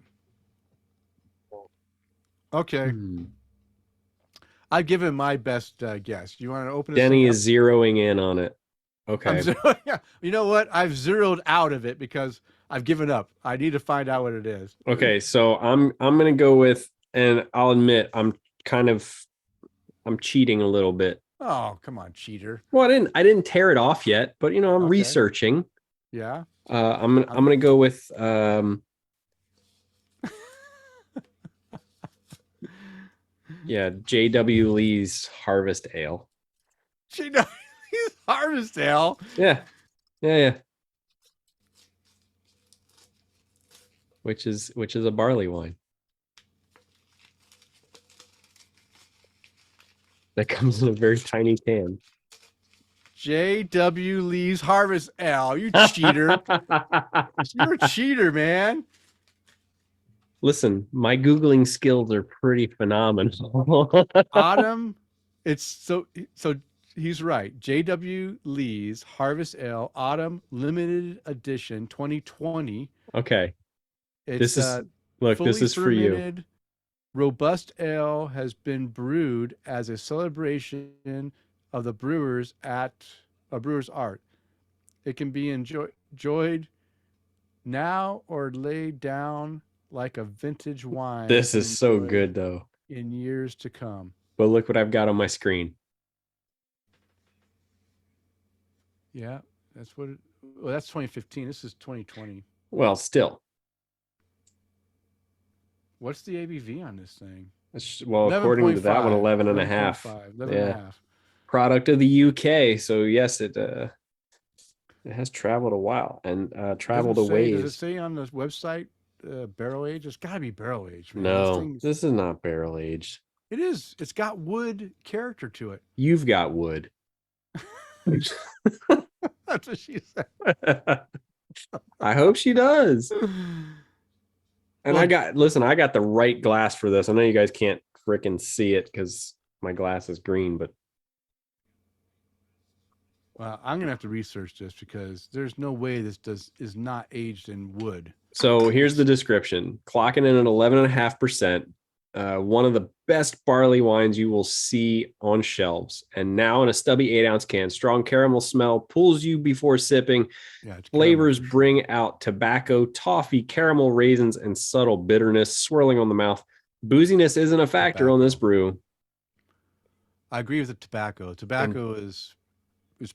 S1: Okay,
S2: hmm.
S1: I've given my best guess. You want to open this thing
S2: Denny
S1: up?
S2: is zeroing in on it.
S1: I'm
S2: Okay.
S1: zero. Yeah. You know what? I've zeroed out of it because I've given up. I need to find out what it is.
S2: Okay, so I'm gonna go with, and I'll admit kind of I'm cheating a little bit.
S1: Oh, come on, cheater.
S2: Well, I didn't tear it off yet, but I'm
S1: Okay.
S2: researching.
S1: Yeah.
S2: I'm
S1: I'm,
S2: gonna go with yeah, J.W. Lee's Harvest Ale.
S1: she knows he's Harvest Ale.
S2: Yeah, yeah, yeah. which is a barley wine that comes in a very tiny can.
S1: J.W. Lee's Harvest Ale. You cheater. You're a cheater, man.
S2: Listen, my Googling skills are pretty phenomenal.
S1: Autumn. It's so he's right. J.W. Lee's Harvest Ale Autumn Limited Edition 2020.
S2: Okay.
S1: It's
S2: This is for you.
S1: fermented robust ale has been brewed as a celebration of the brewers at a brewer's art. It can be enjoyed now or laid down like a vintage wine.
S2: This is so good though.
S1: In years to come.
S2: But look what I've got on my screen.
S1: Yeah, that's what well, that's 2015. This is 2020.
S2: Well, still.
S1: What's the ABV on this thing?
S2: Well, according to that one, 11 and a half.
S1: 11 and a half.
S2: Product of the UK. So yes, it has traveled a while and traveled a ways.
S1: Does it say on the website barrel aged? It's got to be barrel aged.
S2: No, this is not barrel aged.
S1: It is. It's got wood character to it.
S2: You've got wood.
S1: That's what she said.
S2: I hope she does. And I got the right glass for this. I know you guys can't freaking see it because my glass is green, but
S1: well, I'm gonna have to research this because there's no way this is not aged in wood.
S2: So here's the description: clocking in at 11.5%. One of the best barley wines you will see on shelves, and now in a stubby 8-ounce can. Strong caramel smell pulls you before sipping. Flavors bring out tobacco, toffee, caramel, raisins, and subtle bitterness swirling on the mouth. Booziness isn't a factor on this brew.
S1: I agree with the tobacco. Tobacco is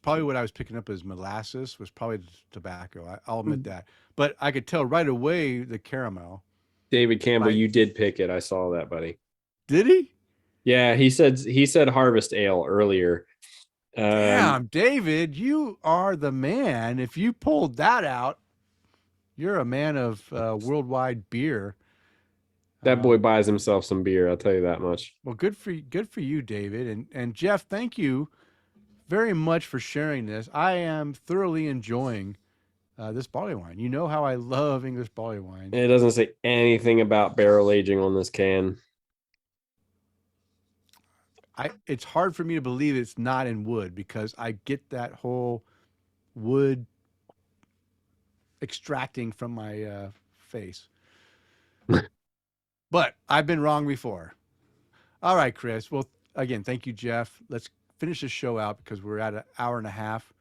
S1: probably what I was picking up as molasses was probably the tobacco. I'll admit that, but I could tell right away the caramel.
S2: David Campbell, you did pick it. I saw that, buddy.
S1: Did he?
S2: Yeah, he said Harvest Ale earlier.
S1: Damn, David, you are the man. If you pulled that out, you're a man of worldwide beer.
S2: That boy buys himself some beer. I'll tell you that much.
S1: Well, good for you, David, and Jeff. Thank you very much for sharing this. I am thoroughly enjoying this barley wine. You know how I love English barley wine.
S2: It doesn't say anything about barrel aging on this can.
S1: It's hard for me to believe it's not in wood because I get that whole wood extracting from my face. But I've been wrong before. All right, Chris. Well, again, thank you, Jeff. Let's finish this show out because we're at an hour and a half.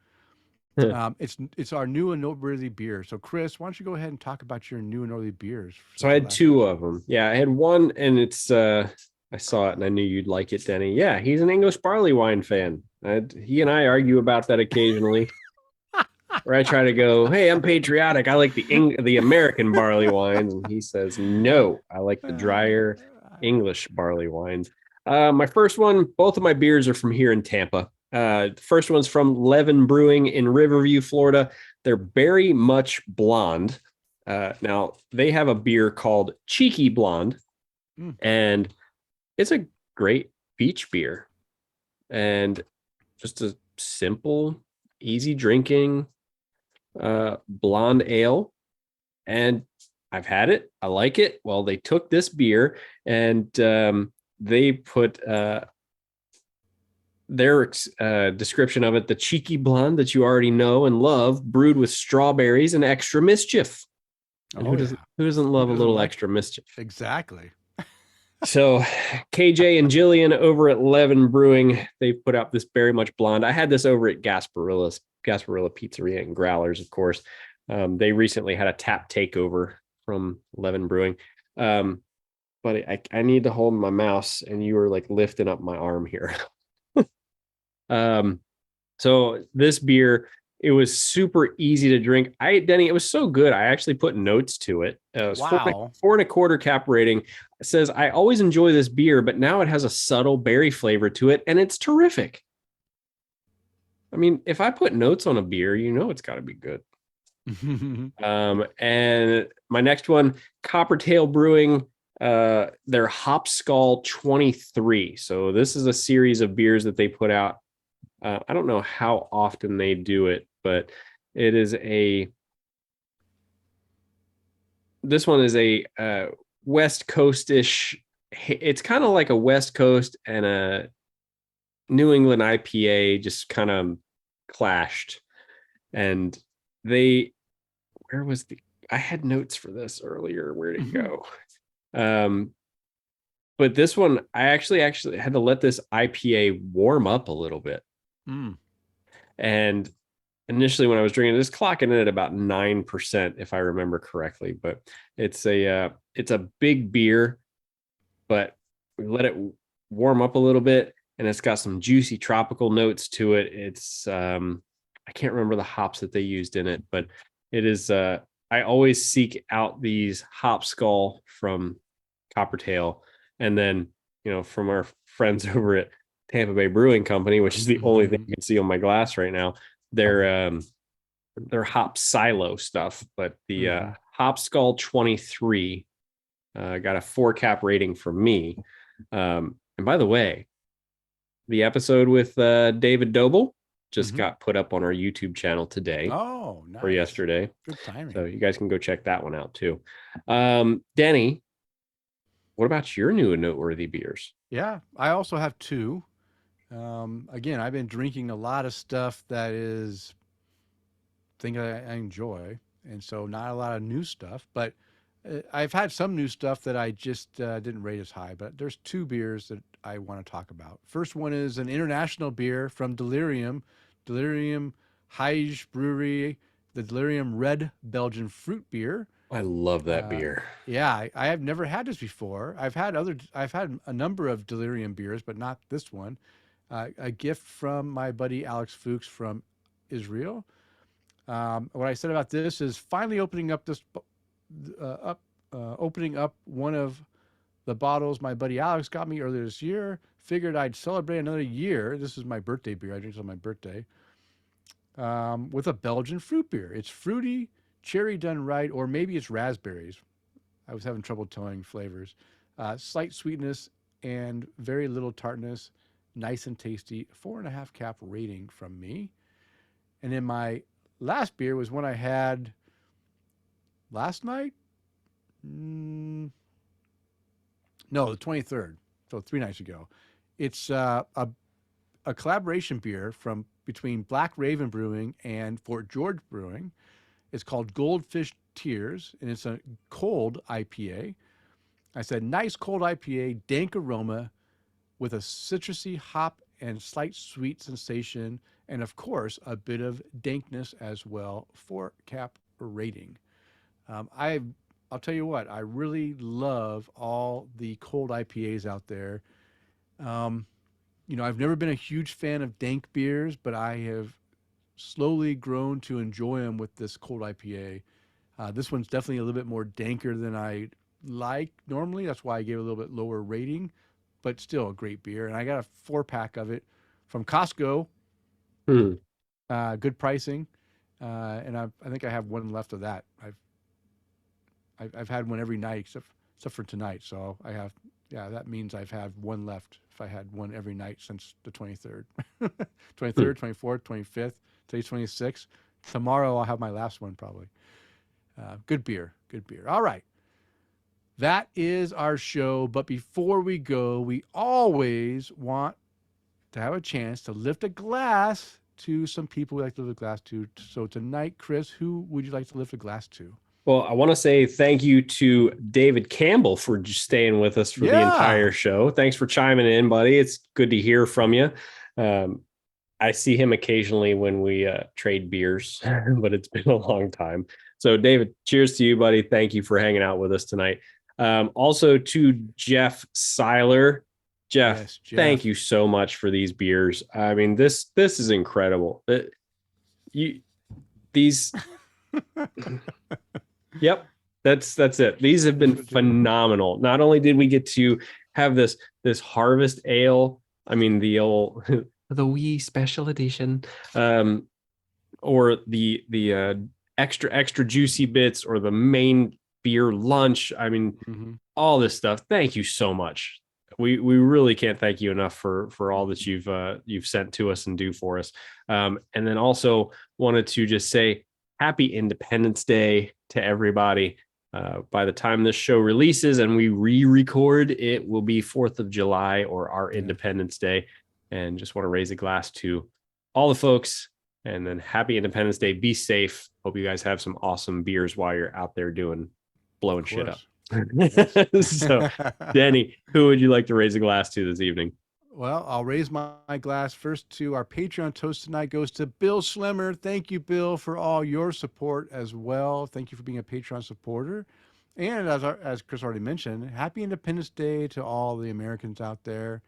S1: It's our new and noteworthy beer. So, Chris, why don't you go ahead and talk about your new and noteworthy beers?
S2: So I had two of them. Yeah, I had one, and it's I saw it and I knew you'd like it, Denny. Yeah, he's an English barley wine fan. He and I argue about that occasionally. Where I try to go, hey, I'm patriotic. I like the American barley wines, and he says, no, I like the drier English barley wines. My first one, both of my beers are from here in Tampa. The first one's from Leaven Brewing in Riverview, Florida. They're Berry Much Blonde. Now, they have a beer called Cheeky Blonde, and it's a great beach beer. And just a simple, easy drinking blonde ale. And I've had it. I like it. Well, they took this beer and they put their description of it, the cheeky blonde that you already know and love, brewed with strawberries and extra mischief. And who doesn't love a little extra mischief?
S1: Exactly.
S2: So KJ and Jillian over at Leaven Brewing, they put out this Berry Much Blonde. I had this over at Gasparilla Pizzeria and Growlers, of course. They recently had a tap takeover from Leaven Brewing. But I need to hold my mouse, and you were like lifting up my arm here. So this beer, it was super easy to drink. Denny, it was so good. I actually put notes to it. It was 4.25 cap rating. It says, I always enjoy this beer, but now it has a subtle berry flavor to it, and it's terrific. I mean, if I put notes on a beer, you know it's got to be good. And my next one, Coppertail Brewing, their Hop Skull 23. So this is a series of beers that they put out. I don't know how often they do it, but it is this one is a West Coast-ish. It's kind of like a West Coast and a New England IPA just kind of clashed. And where was I had notes for this earlier. Where'd it go? But this one, I actually had to let this IPA warm up a little bit. And initially when I was drinking this, clocking in at about 9%, if I remember correctly, but it's a big beer, but we let it warm up a little bit, and it's got some juicy tropical notes to it. It's I can't remember the hops that they used in it, but it is I always seek out these hop skull from Coppertail, and then from our friends over at Tampa Bay Brewing Company, which is the only thing you can see on my glass right now. Their hop silo stuff, but the Hop Skull 23 got a 4-cap rating from me. And by the way, the episode with David Doble just got put up on our YouTube channel today.
S1: Oh, nice.
S2: Or yesterday.
S1: Good timing.
S2: So you guys can go check that one out too. Denny, what about your new and noteworthy beers?
S1: Yeah, I also have 2. Again, I've been drinking a lot of stuff that is things I enjoy, and so not a lot of new stuff, but I've had some new stuff that I just didn't rate as high, but there's 2 beers that I want to talk about. First one is an international beer from Delirium-Huyghe Brewery, the Delirium Red Belgian Fruit Beer.
S2: I love that beer.
S1: Yeah, I have never had this before. I've had a number of Delirium beers, but not this one. A gift from my buddy Alex Fuchs from Israel. What I said about this is finally opening up one of the bottles my buddy Alex got me earlier this year. Figured I'd celebrate another year. This is my birthday beer. I drink it on my birthday. With a Belgian fruit beer. It's fruity, cherry done right, or maybe it's raspberries. I was having trouble telling flavors. Slight sweetness and very little tartness. Nice and tasty. 4.5 cap rating from me. And then my last beer was one I had last night. No, the 23rd. So 3 nights ago. It's a collaboration beer between Black Raven Brewing and Fort George Brewing. It's called Goldfish Tears, and it's a cold IPA. I said nice cold IPA, dank aroma, with a citrusy hop and slight sweet sensation, and of course, a bit of dankness as well. 4 cap rating. I'll tell you what, I really love all the cold IPAs out there. I've never been a huge fan of dank beers, but I have slowly grown to enjoy them with this cold IPA. This one's definitely a little bit more danker than I like normally. That's why I gave it a little bit lower rating, but still a great beer. And I got a 4-pack of it from Costco. Good pricing. And I think I have one left of that. I've had one every night except for tonight. So I have, that means I've had one left if I had one every night since the 23rd. 23rd, 24th, 25th, today's 26th. Tomorrow I'll have my last one probably. Good beer. All right. That is our show. But before we go, we always want to have a chance to lift a glass to some people we like to lift a glass to. So tonight, Chris, who would you like to lift a glass to?
S2: Well, I want to say thank you to David Campbell for just staying with us for the entire show. Thanks for chiming in, buddy. It's good to hear from you. I see him occasionally when we trade beers, but it's been a long time. So, David, cheers to you, buddy. Thank you for hanging out with us tonight. Also to Jeff Seiler. Jeff, thank you so much for these beers. I mean, this is incredible. Yep, that's it. These have been phenomenal. Not only did we get to have this harvest ale, I mean the wee special edition, or the extra juicy bits or the main beer lunch. I mean,
S1: Mm-hmm.
S2: all this stuff. Thank you so much. We really can't thank you enough for all that you've sent to us and do for us. And then also wanted to just say happy Independence Day to everybody. By the time this show releases and we re-record, it will be 4th of July or our Independence Day. And just want to raise a glass to all the folks. And then happy Independence Day. Be safe. Hope you guys have some awesome beers while you're out there blowing shit up. So, Danny, who would you like to raise a glass to this evening?
S1: Well, I'll raise my glass first to our Patreon toast tonight goes to Bill Schlemmer. Thank you, Bill, for all your support as well. Thank you for being a Patreon supporter. And as Chris already mentioned, happy Independence Day to all the Americans out there.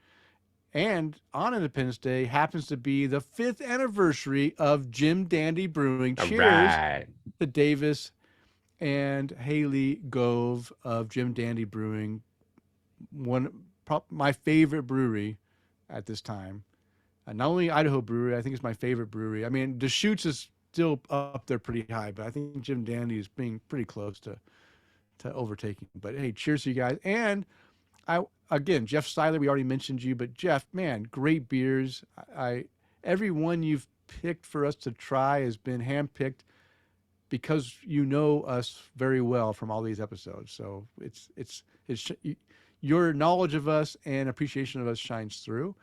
S1: And on Independence Day happens to be the 5th anniversary of Jim Dandy Brewing.
S2: All
S1: Cheers
S2: right.
S1: to Davis and Haley Gove of Jim Dandy Brewing. My favorite brewery at this time. Not only Idaho Brewery, I think it's my favorite brewery. I mean, Deschutes is still up there pretty high, but I think Jim Dandy is being pretty close to overtaking. But hey, cheers to you guys. And again, Jeff Seiler, we already mentioned you, but Jeff, man, great beers. Every one you've picked for us to try has been handpicked because you know us very well from all these episodes. So it's your knowledge of us and appreciation of us shines through.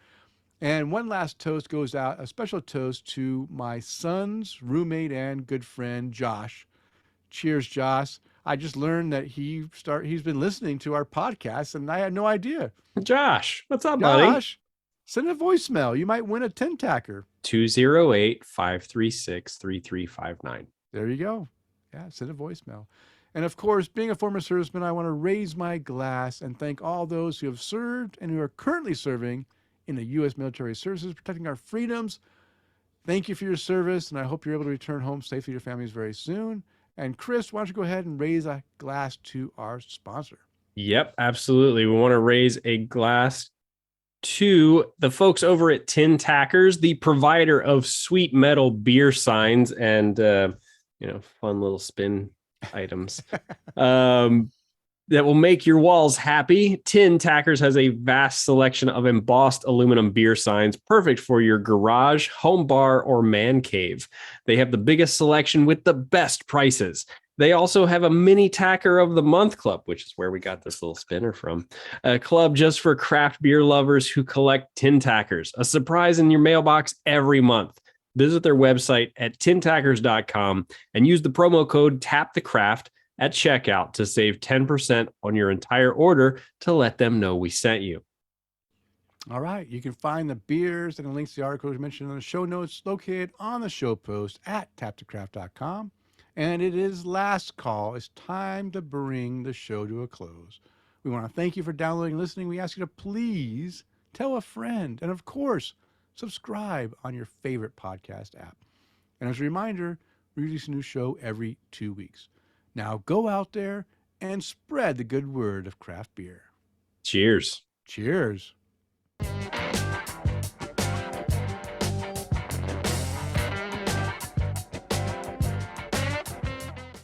S1: And one last toast goes out, a special toast to my son's roommate and good friend, Josh. Cheers, Josh. I just learned that he's been listening to our podcast and I had no idea.
S2: Josh, what's up, buddy?
S1: Josh, send a voicemail. You might win a 10-tacker.
S2: 208-536-3359.
S1: There you go. Yeah, send a voicemail. And of course, being a former serviceman, I want to raise my glass and thank all those who have served and who are currently serving in the U.S. military services, protecting our freedoms. Thank you for your service, and I hope you're able to return home safely to your families very soon. And Chris, why don't you go ahead and raise a glass to our sponsor?
S2: Yep, absolutely. We want to raise a glass to the folks over at Tin Tackers, the provider of sweet metal beer signs and fun little spin items that will make your walls happy. Tin Tackers has a vast selection of embossed aluminum beer signs, perfect for your garage, home bar, or man cave. They have the biggest selection with the best prices. They also have a mini tacker of the month club, which is where we got this little spinner from. A club just for craft beer lovers who collect tin tackers. A surprise in your mailbox every month. Visit their website at tintackers.com and use the promo code TAPTHECRAFT at checkout to save 10% on your entire order to let them know we sent you.
S1: All right. You can find the beers and the links to the articles mentioned in the show notes located on the show post at tapthecraft.com. And it is last call. It's time to bring the show to a close. We want to thank you for downloading and listening. We ask you to please tell a friend. And of course, subscribe on your favorite podcast app. And as a reminder, we release a new show every 2 weeks. Now go out there and spread the good word of craft beer.
S2: Cheers.
S1: Cheers.